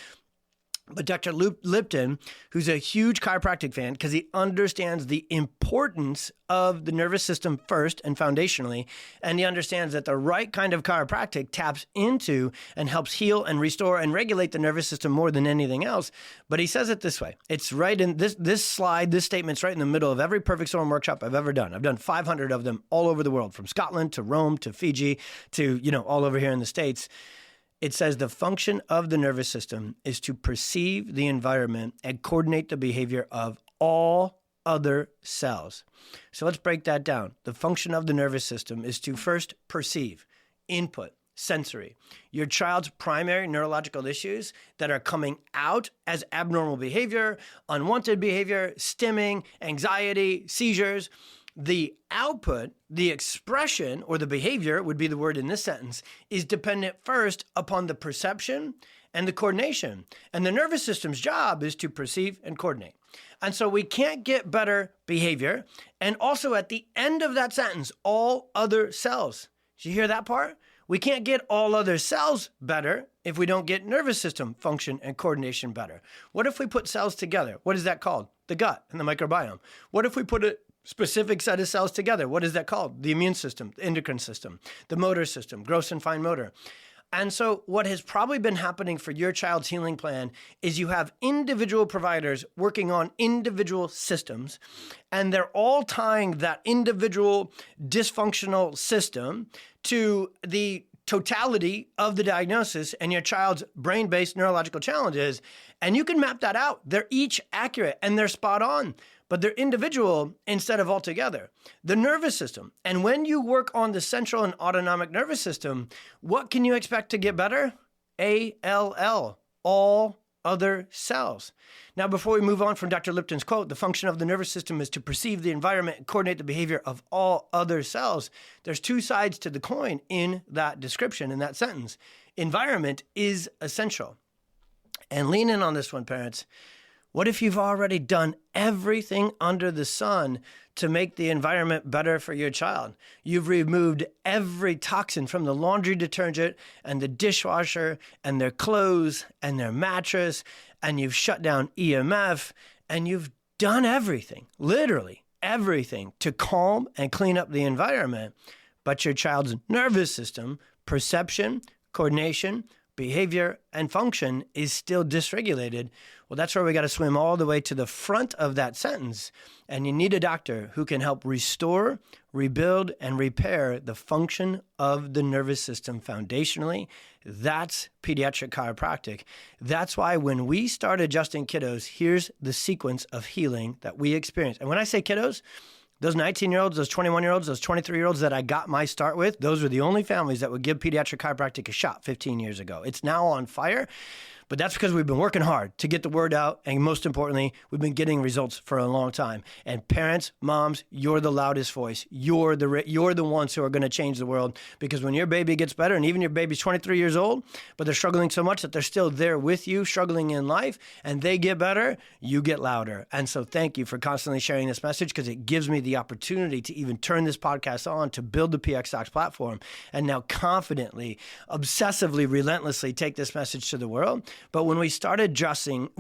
But Dr. Lipton, who's a huge chiropractic fan because he understands the importance of the nervous system first and foundationally, and he understands that the right kind of chiropractic taps into and helps heal and restore and regulate the nervous system more than anything else. But he says it this way. It's right in this slide, this statement's right in the middle of every Perfect Storm workshop I've ever done. I've done 500 of them all over the world, from Scotland to Rome to Fiji to, all over here in the States. It says the function of the nervous system is to perceive the environment and coordinate the behavior of all other cells. So let's break that down. The function of the nervous system is to first perceive, input, sensory, your child's primary neurological issues that are coming out as abnormal behavior, unwanted behavior, stimming, anxiety, seizures. The output, the expression, or the behavior would be the word in this sentence, is dependent first upon the perception and the coordination. And the nervous system's job is to perceive and coordinate. And so we can't get better behavior. And also at the end of that sentence, all other cells. Did you hear that part? We can't get all other cells better if we don't get nervous system function and coordination better. What if we put cells together? What is that called? The gut and the microbiome. What if we put a specific set of cells together? What is that called? The immune system, the endocrine system, the motor system, gross and fine motor. And so what has probably been happening for your child's healing plan is you have individual providers working on individual systems, and they're all tying that individual dysfunctional system to the totality of the diagnosis and your child's brain-based neurological challenges. And you can map that out. They're each accurate and they're spot on, but they're individual instead of all together. The nervous system. And when you work on the central and autonomic nervous system, what can you expect to get better? ALL, all other cells. Now, before we move on from Dr. Lipton's quote, the function of the nervous system is to perceive the environment and coordinate the behavior of all other cells. There's 2 sides to the coin in that description, in that sentence. Environment is essential. And lean in on this one, parents. What if you've already done everything under the sun to make the environment better for your child? You've removed every toxin from the laundry detergent and the dishwasher and their clothes and their mattress, and you've shut down EMF, and you've done everything, literally everything, to calm and clean up the environment. But your child's nervous system, perception, coordination, behavior, and function is still dysregulated. Well, that's where we got to swim all the way to the front of that sentence. And you need a doctor who can help restore, rebuild, and repair the function of the nervous system foundationally. That's pediatric chiropractic. That's why when we start adjusting kiddos, here's the sequence of healing that we experience. And when I say kiddos, those 19-year-olds, those 21-year-olds, those 23-year-olds that I got my start with, those were the only families that would give pediatric chiropractic a shot 15 years ago. It's now on fire. But that's because we've been working hard to get the word out. And most importantly, we've been getting results for a long time. And parents, moms, you're the loudest voice. You're the ones who are going to change the world. Because when your baby gets better, and even your baby's 23 years old, but they're struggling so much that they're still there with you, struggling in life, and they get better, you get louder. And so thank you for constantly sharing this message, because it gives me the opportunity to even turn this podcast on to build the PX Docs platform and now confidently, obsessively, relentlessly take this message to the world. But when we start adjusting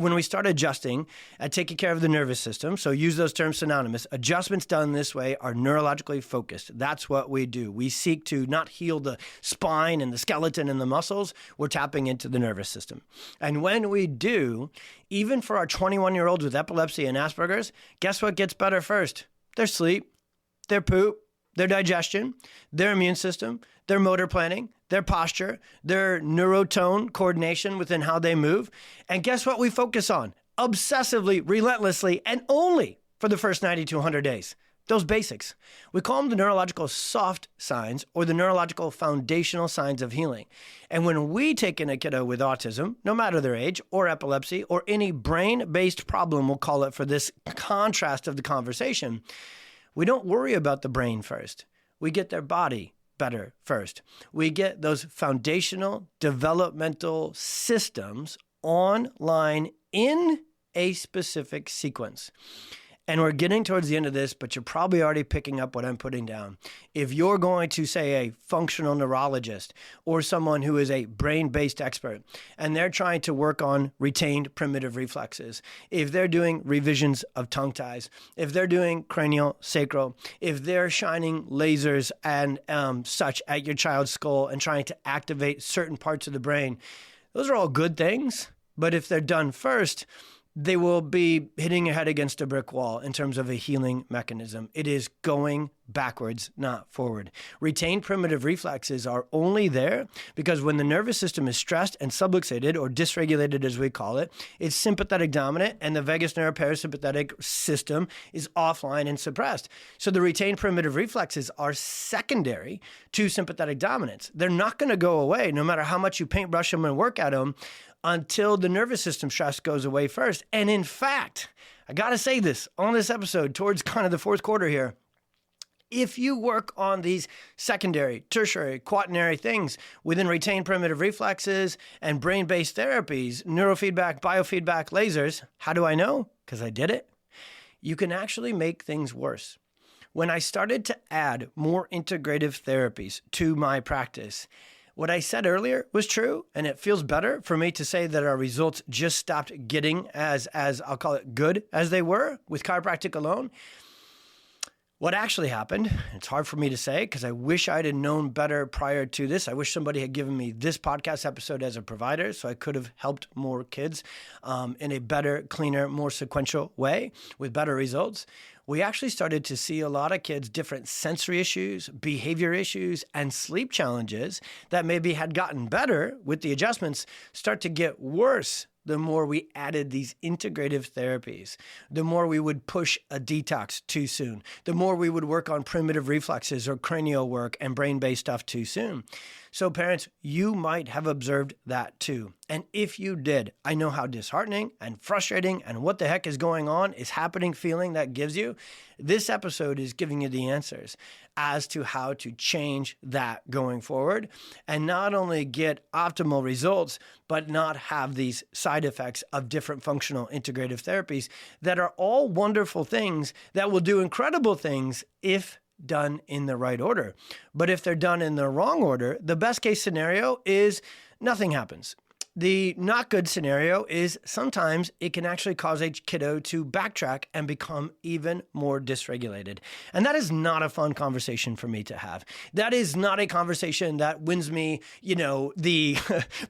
at taking care of the nervous system, so use those terms synonymous, adjustments done this way are neurologically focused. That's what we do. We seek to not heal the spine and the skeleton and the muscles. We're tapping into the nervous system. And when we do, even for our 21-year-olds with epilepsy and Asperger's, guess what gets better first? Their sleep, their poop, their digestion, their immune system, their motor planning, their posture, their neurotone coordination within how they move. And guess what we focus on? Obsessively, relentlessly, and only for the first 90 to 100 days. those basics. We call them the neurological soft signs or the neurological foundational signs of healing. And when we take in a kiddo with autism, no matter their age or epilepsy or any brain-based problem, we'll call it for this contrast of the conversation, we don't worry about the brain first. We get their body better first. We get those foundational developmental systems online in a specific sequence. And we're getting towards the end of this, but you're probably already picking up what I'm putting down. If you're going to say a functional neurologist or someone who is a brain-based expert, and they're trying to work on retained primitive reflexes, if they're doing revisions of tongue ties, if they're doing cranial sacral, if they're shining lasers and such at your child's skull and trying to activate certain parts of the brain, those are all good things. But if they're done first, they will be hitting your head against a brick wall in terms of a healing mechanism. It is going backwards, not forward. Retained primitive reflexes are only there because when the nervous system is stressed and subluxated or dysregulated, as we call it, it's sympathetic dominant and the vagus nerve parasympathetic system is offline and suppressed. So the retained primitive reflexes are secondary to sympathetic dominance. They're not going to go away no matter how much you paintbrush them and work at them until the nervous system stress goes away first. And in fact, I got to say this on this episode towards kind of the fourth quarter here. If you work on these secondary, tertiary, quaternary things within retained primitive reflexes and brain-based therapies, neurofeedback, biofeedback, lasers, how do I know? Because I did it. You can actually make things worse. When I started to add more integrative therapies to my practice, what I said earlier was true, and it feels better for me to say that our results just stopped getting as I'll call it good as they were with chiropractic alone. What actually happened, it's hard for me to say because I wish I'd have known better prior to this. I wish somebody had given me this podcast episode as a provider so I could have helped more kids in a better, cleaner, more sequential way with better results. We actually started to see a lot of kids, different sensory issues, behavior issues, and sleep challenges that maybe had gotten better with the adjustments start to get worse the more we added these integrative therapies, the more we would push a detox too soon, the more we would work on primitive reflexes or cranial work and brain-based stuff too soon. So parents, you might have observed that too. And if you did, I know how disheartening and frustrating and what the heck is going on is happening feeling that gives you. This episode is giving you the answers as to how to change that going forward and not only get optimal results, but not have these side effects of different functional integrative therapies that are all wonderful things that will do incredible things if done in the right order. But if they're done in the wrong order, the best case scenario is nothing happens. The not good scenario is sometimes it can actually cause a kiddo to backtrack and become even more dysregulated. And that is not a fun conversation for me to have. That is not a conversation that wins me, the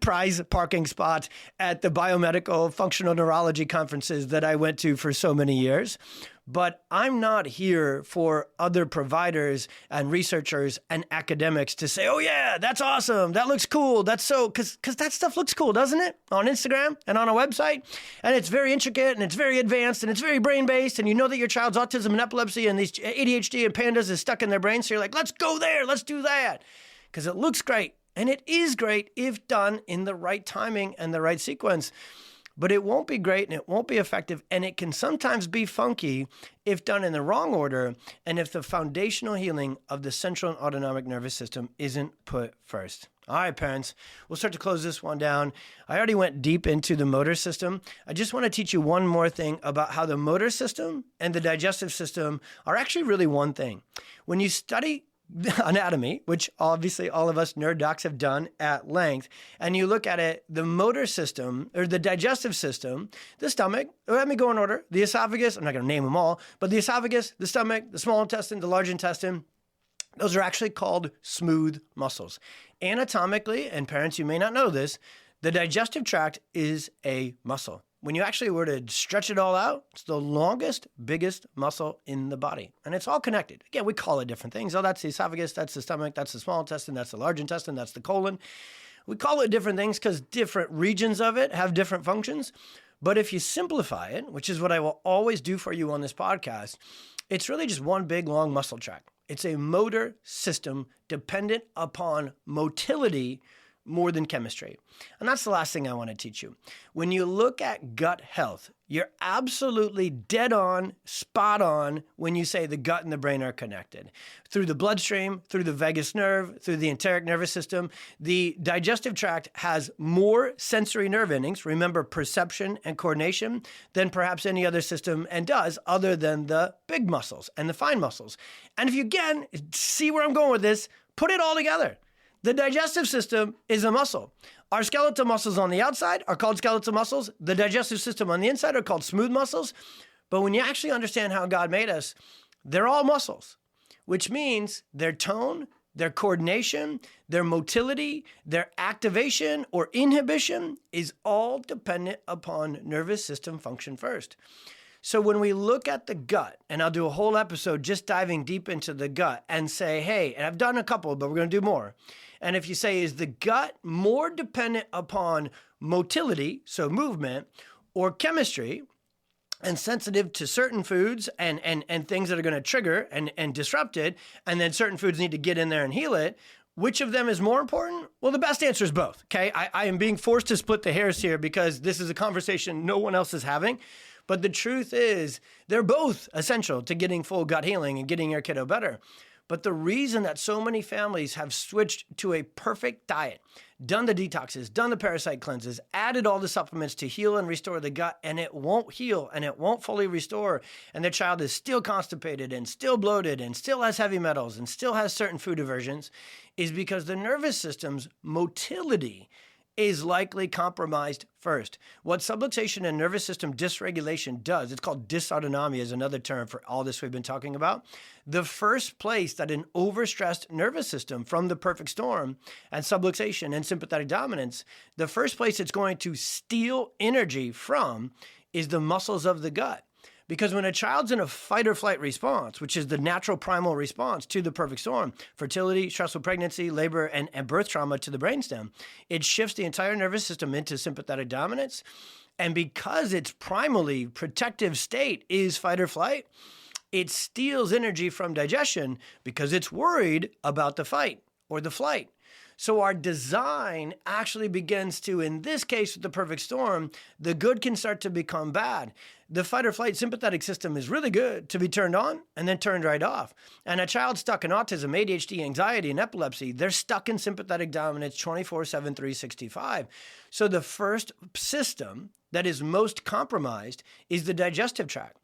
prize parking spot at the biomedical functional neurology conferences that I went to for so many years. But I'm not here for other providers and researchers and academics to say, oh yeah, that's awesome. That looks cool. That's so, because that stuff looks cool, doesn't it? On Instagram and on a website. And it's very intricate and it's very advanced and it's very brain-based. And you know that your child's autism and epilepsy and these ADHD and pandas is stuck in their brain. So you're like, let's go there. Let's do that. Because it looks great. And it is great if done in the right timing and the right sequence. But it won't be great and it won't be effective. And it can sometimes be funky if done in the wrong order and if the foundational healing of the central and autonomic nervous system isn't put first. All right, parents, we'll start to close this one down. I already went deep into the motor system. I just want to teach you one more thing about how the motor system and the digestive system are actually really one thing. When you study anatomy, which obviously all of us nerd docs have done at length, and you look at it, the motor system or the digestive system, the stomach, let me go in order, the esophagus, I'm not going to name them all, but the esophagus, the stomach, the small intestine, the large intestine, those are actually called smooth muscles. Anatomically, and parents, you may not know this, the digestive tract is a muscle. When you actually were to stretch it all out, it's the longest, biggest muscle in the body. And it's all connected. Again, we call it different things. Oh, that's the esophagus, that's the stomach, that's the small intestine, that's the large intestine, that's the colon. We call it different things because different regions of it have different functions. But if you simplify it, which is what I will always do for you on this podcast, It's really just one big long muscle tract. It's a motor system dependent upon motility more than chemistry. And that's the last thing I want to teach you. When you look at gut health, you're absolutely dead on, spot on when you say the gut and the brain are connected. Through the bloodstream, through the vagus nerve, through the enteric nervous system, the digestive tract has more sensory nerve endings, remember perception and coordination, than perhaps any other system and does other than the big muscles and the fine muscles. And if you again see where I'm going with this, put it all together. The digestive system is a muscle. Our skeletal muscles on the outside are called skeletal muscles. The digestive system on the inside are called smooth muscles. But when you actually understand how God made us, they're all muscles, which means their tone, their coordination, their motility, their activation or inhibition is all dependent upon nervous system function first. So when we look at the gut, and I'll do a whole episode just diving deep into the gut and say, hey, and I've done a couple, but we're going to do more. And if you say, is the gut more dependent upon motility, so movement, or chemistry, and sensitive to certain foods and things that are going to trigger and disrupt it, and then certain foods need to get in there and heal it, which of them is more important? Well, the best answer is both, okay? I am being forced to split the hairs here because this is a conversation no one else is having. But the truth is, they're both essential to getting full gut healing and getting your kiddo better. But the reason that so many families have switched to a perfect diet, done the detoxes, done the parasite cleanses, added all the supplements to heal and restore the gut, and it won't heal and it won't fully restore, and their child is still constipated and still bloated and still has heavy metals and still has certain food aversions, is because the nervous system's motility is likely compromised first. What subluxation and nervous system dysregulation does, it's called dysautonomia is another term for all this we've been talking about. The first place that an overstressed nervous system from the perfect storm and subluxation and sympathetic dominance, the first place it's going to steal energy from is the muscles of the gut. Because when a child's in a fight or flight response, which is the natural primal response to the perfect storm, fertility, stressful pregnancy, labor, and birth trauma to the brainstem, it shifts the entire nervous system into sympathetic dominance. And because its primally protective state is fight or flight, it steals energy from digestion because it's worried about the fight or the flight. So our design actually begins to, in this case with the perfect storm, the good can start to become bad. The fight or flight sympathetic system is really good to be turned on and then turned right off. And a child stuck in autism, ADHD, anxiety, and epilepsy, they're stuck in sympathetic dominance 24/7, 365. So the first system that is most compromised is the digestive tract.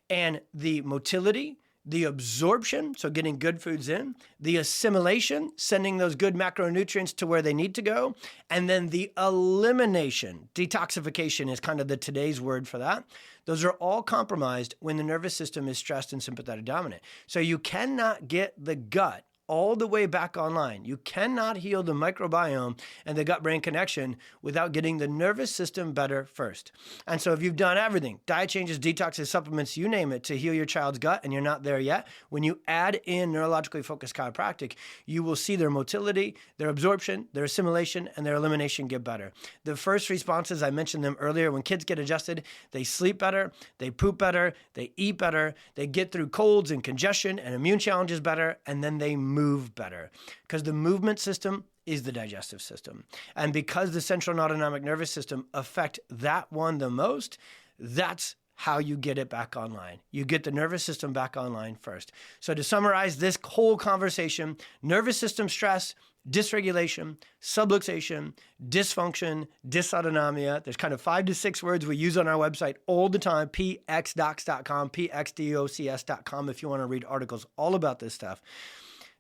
And the motility, the absorption, so getting good foods in, the assimilation, sending those good macronutrients to where they need to go, and then the elimination, detoxification is kind of the today's word for that. Those are all compromised when the nervous system is stressed and sympathetic dominant. So you cannot get the gut all the way back online. You cannot heal the microbiome and the gut-brain connection without getting the nervous system better first. And so if you've done everything, diet changes, detoxes, supplements, you name it, to heal your child's gut, and you're not there yet, when you add in neurologically focused chiropractic, you will see their motility, their absorption, their assimilation, and their elimination get better. The first responses, I mentioned them earlier, when kids get adjusted, they sleep better, they poop better, they eat better, they get through colds and congestion and immune challenges better, and then they move better, because the movement system is the digestive system. And because the central and autonomic nervous system affect that one the most, that's how you get it back online. You get the nervous system back online first. So to summarize this whole conversation, nervous system stress, dysregulation, subluxation, dysfunction, dysautonomia. There's kind of 5 to 6 words we use on our website all the time, pxdocs.com, pxdocs.com, if you want to read articles all about this stuff.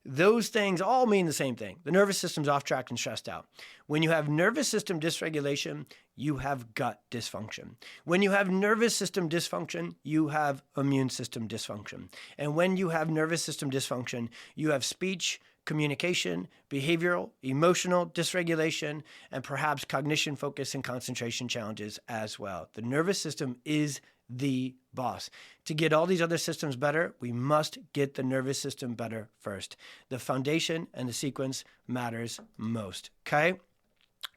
Those things all mean the same thing. The nervous system's off track and stressed out. When you have nervous system dysregulation, you have gut dysfunction. When you have nervous system dysfunction, you have immune system dysfunction. And when you have nervous system dysfunction, you have speech, communication, behavioral, emotional dysregulation, and perhaps cognition, focus, and concentration challenges as well. The nervous system is the boss. To get all these other systems better, we must get the nervous system better first. The foundation and the sequence matters most, okay?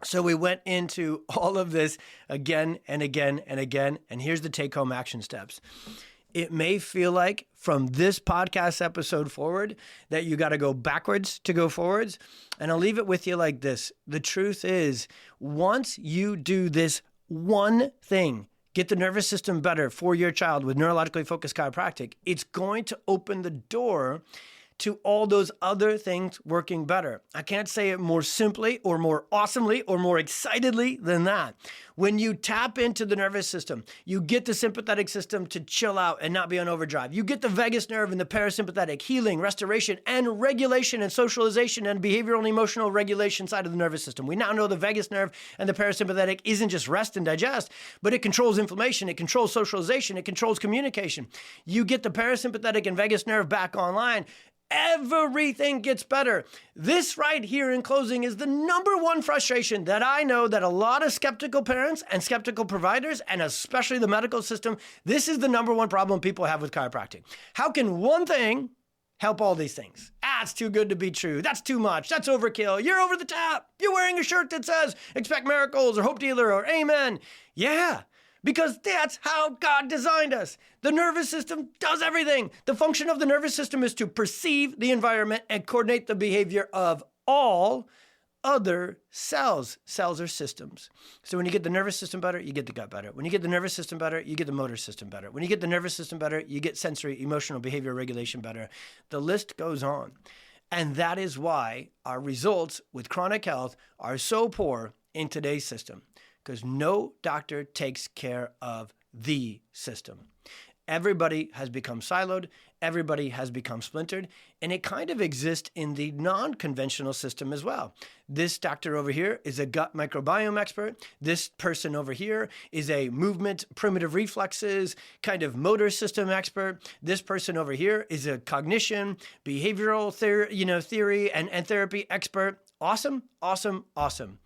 So we went into all of this again and again and again, and here's the take-home action steps. it may feel like from this podcast episode forward that you got to go backwards to go forwards. And I'll leave it with you like this. The truth is, once you do this one thing, get the nervous system better for your child with neurologically focused chiropractic, it's going to open the door to all those other things working better. I can't say it more simply or more awesomely or more excitedly than that. When you tap into the nervous system, you get the sympathetic system to chill out and not be on overdrive. You get the vagus nerve and the parasympathetic healing, restoration, and regulation and socialization and behavioral and emotional regulation side of the nervous system. We now know the vagus nerve and the parasympathetic isn't just rest and digest, but it controls inflammation, it controls socialization, it controls communication. You get the parasympathetic and vagus nerve back online, everything gets better. This right here in closing is the number one frustration that I know that a lot of skeptical parents and skeptical providers, and especially the medical system, this is the number one problem people have with chiropractic. How can one thing help all these things? It's too good to be true. That's too much. That's overkill. You're over the top. You're wearing a shirt that says, expect miracles or hope dealer or amen. Yeah. Because that's how God designed us. The nervous system does everything. The function of the nervous system is to perceive the environment and coordinate the behavior of all other cells. Cells are systems. So when you get the nervous system better, you get the gut better. When you get the nervous system better, you get the motor system better. When you get the nervous system better, you get sensory, emotional, behavioral regulation better. The list goes on. And that is why our results with chronic health are so poor in today's system. Because no doctor takes care of the system. Everybody has become siloed. Everybody has become splintered. And it kind of exists in the non-conventional system as well. This doctor over here is a gut microbiome expert. This person over here is a movement, primitive reflexes, kind of motor system expert. This person over here is a cognition, behavioral theory and therapy expert. Awesome, awesome, awesome.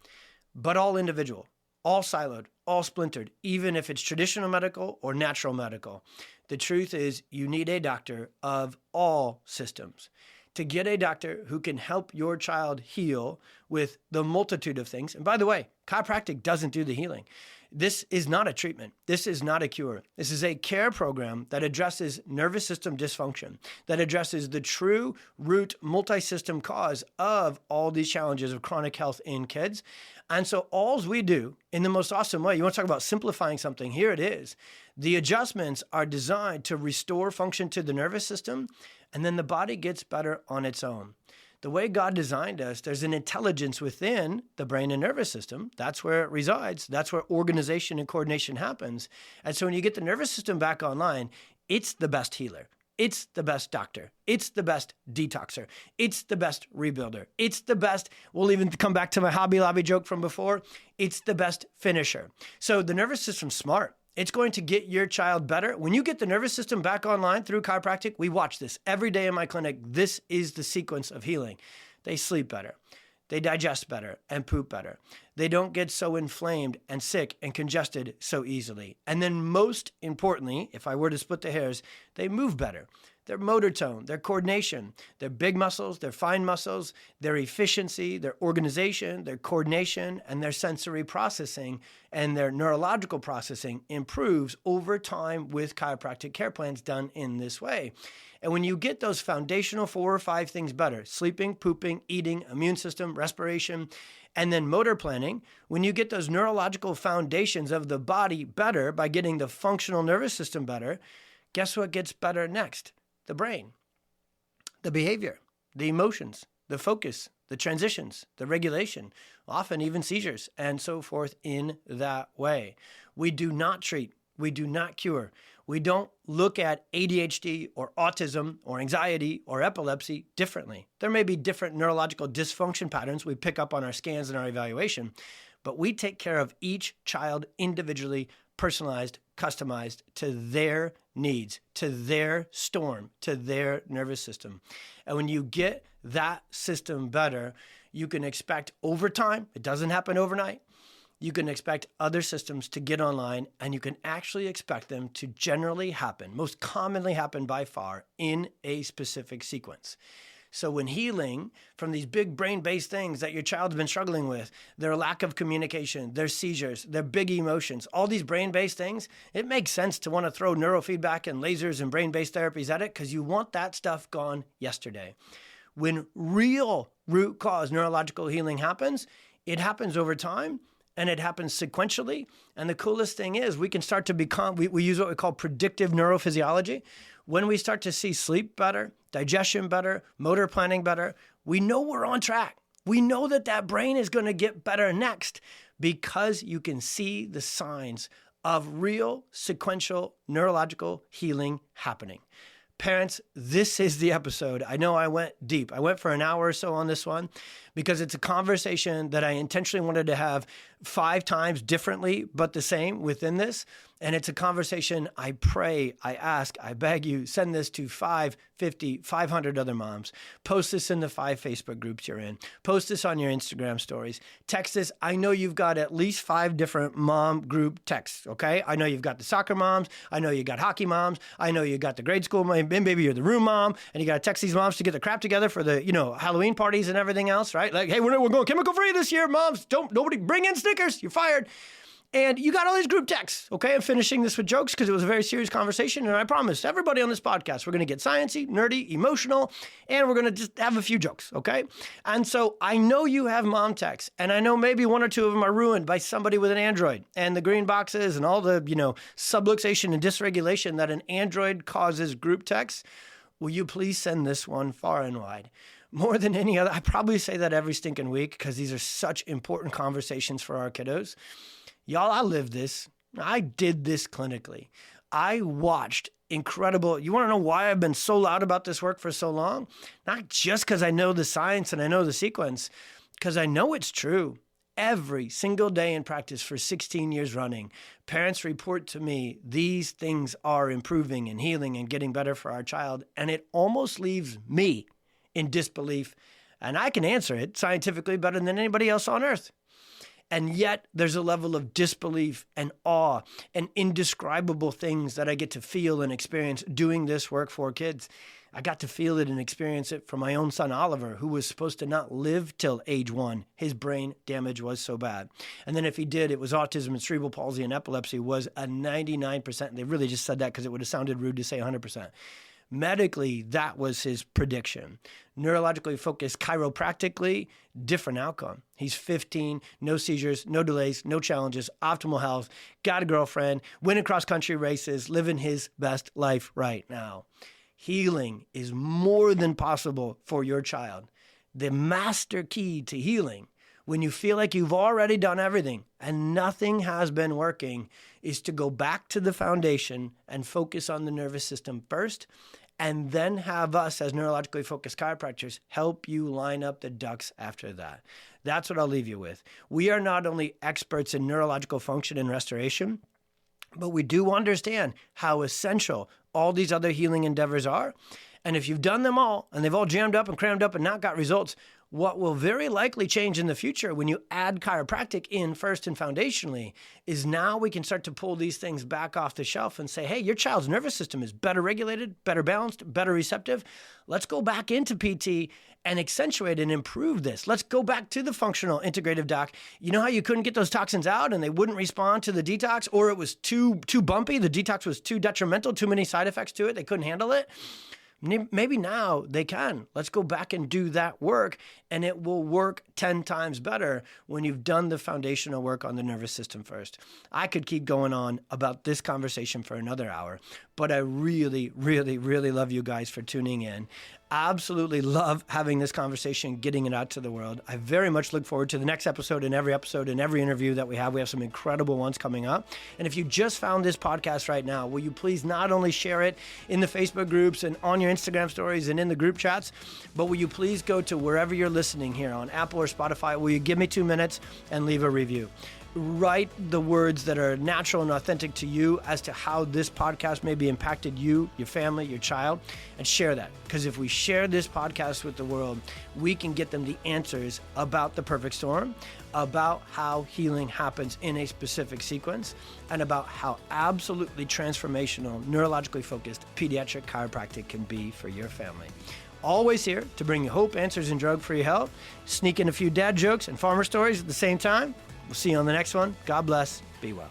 But all individual. All siloed, all splintered, even if it's traditional medical or natural medical. The truth is you need a doctor of all systems. To get a doctor who can help your child heal with the multitude of things. And by the way, chiropractic doesn't do the healing. This is not a treatment. This is not a cure. This is a care program that addresses nervous system dysfunction, that addresses the true root multi-system cause of all these challenges of chronic health in kids. And so all we do in the most awesome way, you want to talk about simplifying something, here it is. The adjustments are designed to restore function to the nervous system, and then the body gets better on its own. The way God designed us, there's an intelligence within the brain and nervous system. That's where it resides. That's where organization and coordination happens. And so when you get the nervous system back online, it's the best healer. It's the best doctor. It's the best detoxer. It's the best rebuilder. It's the best, we'll even come back to my Hobby Lobby joke from before, it's the best finisher. So the nervous system's smart. It's going to get your child better. When you get the nervous system back online through chiropractic, we watch this every day in my clinic. This is the sequence of healing. They sleep better. They digest better and poop better. They don't get so inflamed and sick and congested so easily. And then most importantly, if I were to split the hairs, they move better. Their motor tone, their coordination, their big muscles, their fine muscles, their efficiency, their organization, their coordination, and their sensory processing and their neurological processing improves over time with chiropractic care plans done in this way. And when you get those foundational 4 or 5 things better, sleeping, pooping, eating, immune system, respiration, and then motor planning, when you get those neurological foundations of the body better by getting the functional nervous system better, guess what gets better next? The brain, the behavior, the emotions, the focus, the transitions, the regulation, often even seizures, and so forth in that way. We do not treat. We do not cure. We don't look at ADHD or autism or anxiety or epilepsy differently. There may be different neurological dysfunction patterns we pick up on our scans and our evaluation, but we take care of each child individually, personalized, customized to their needs, to their storm, to their nervous system. And when you get that system better, you can expect over time, it doesn't happen overnight, you can expect other systems to get online, and you can actually expect them to generally happen, most commonly happen by far, in a specific sequence. So when healing from these big brain-based things that your child's been struggling with, their lack of communication, their seizures, their big emotions, all these brain-based things, it makes sense to want to throw neurofeedback and lasers and brain-based therapies at it because you want that stuff gone yesterday. When real root cause neurological healing happens, it happens over time and it happens sequentially. And the coolest thing is we can start to become, we use what we call predictive neurophysiology. When we start to see sleep better, digestion better, motor planning better, we know we're on track. We know that that brain is going to get better next because you can see the signs of real sequential neurological healing happening. Parents, this is the episode. I know I went deep. I went for an hour or so on this one because it's a conversation that I intentionally wanted to have 5 times differently, but the same within this. And it's a conversation I pray, I ask, I beg you, send this to 5, 50, 500 other moms. Post this in the 5 Facebook groups you're in. Post this on your Instagram stories. Text this. I know you've got at least 5 different mom group texts, okay? I know you've got the soccer moms. I know you got hockey moms. I know you got the grade school mom. Maybe you're the room mom, and you got to text these moms to get the crap together for the, Halloween parties and everything else, right? Like, hey, we're going chemical free this year, moms. Nobody bring in stickers. You're fired. And you got all these group texts, okay? I'm finishing this with jokes because it was a very serious conversation. And I promised everybody on this podcast, we're going to get sciencey, nerdy, emotional, and we're going to just have a few jokes, okay? And so I know you have mom texts, and I know maybe 1 or 2 of them are ruined by somebody with an Android and the green boxes and all the, subluxation and dysregulation that an Android causes group texts. Will you please send this one far and wide? More than any other, I probably say that every stinking week because these are such important conversations for our kiddos. Y'all, I lived this. I did this clinically. I watched incredible. You want to know why I've been so loud about this work for so long? Not just because I know the science and I know the sequence, because I know it's true. Every single day in practice for 16 years running, parents report to me these things are improving and healing and getting better for our child. And it almost leaves me in disbelief. And I can answer it scientifically better than anybody else on earth. And yet there's a level of disbelief and awe and indescribable things that I get to feel and experience doing this work for kids. I got to feel it and experience it for my own son, Oliver, who was supposed to not live till age 1. His brain damage was so bad. And then if he did, it was autism and cerebral palsy and epilepsy was a 99%. They really just said that because it would have sounded rude to say 100%. Medically, that was his prediction. Neurologically focused chiropractically, different outcome. He's 15, no seizures, no delays, no challenges, optimal health, got a girlfriend, winning cross-country races, living his best life right now. Healing is more than possible for your child. The master key to healing, when you feel like you've already done everything and nothing has been working, is to go back to the foundation and focus on the nervous system first, and then have us as neurologically focused chiropractors help you line up the ducks after that. That's what I'll leave you with. We are not only experts in neurological function and restoration, but we do understand how essential all these other healing endeavors are. And if you've done them all and they've all jammed up and crammed up and not got results, what will very likely change in the future when you add chiropractic in first and foundationally is now we can start to pull these things back off the shelf and say, hey, your child's nervous system is better regulated, better balanced, better receptive. Let's go back into PT and accentuate and improve this. Let's go back to the functional integrative doc. You know how you couldn't get those toxins out and they wouldn't respond to the detox, or it was too bumpy, the detox was too detrimental, too many side effects to it, they couldn't handle it? Maybe now they can. Let's go back and do that work, and it will work 10 times better when you've done the foundational work on the nervous system first. I could keep going on about this conversation for another hour, but I really, really, really love you guys for tuning in. Absolutely love having this conversation, getting it out to the world. I very much look forward to the next episode and every interview that we have. We have some incredible ones coming up. And if you just found this podcast right now, will you please not only share it in the Facebook groups and on your Instagram stories and in the group chats, but will you please go to wherever you're listening here on Apple or Spotify, will you give me 2 minutes and leave a review? Write the words that are natural and authentic to you as to how this podcast maybe impacted you, your family, your child, and share that. Because if we share this podcast with the world, we can get them the answers about the perfect storm, about how healing happens in a specific sequence, and about how absolutely transformational, neurologically focused pediatric chiropractic can be for your family. Always here to bring you hope, answers, and drug-free health. Sneak in a few dad jokes and farmer stories at the same time. We'll see you on the next one. God bless. Be well.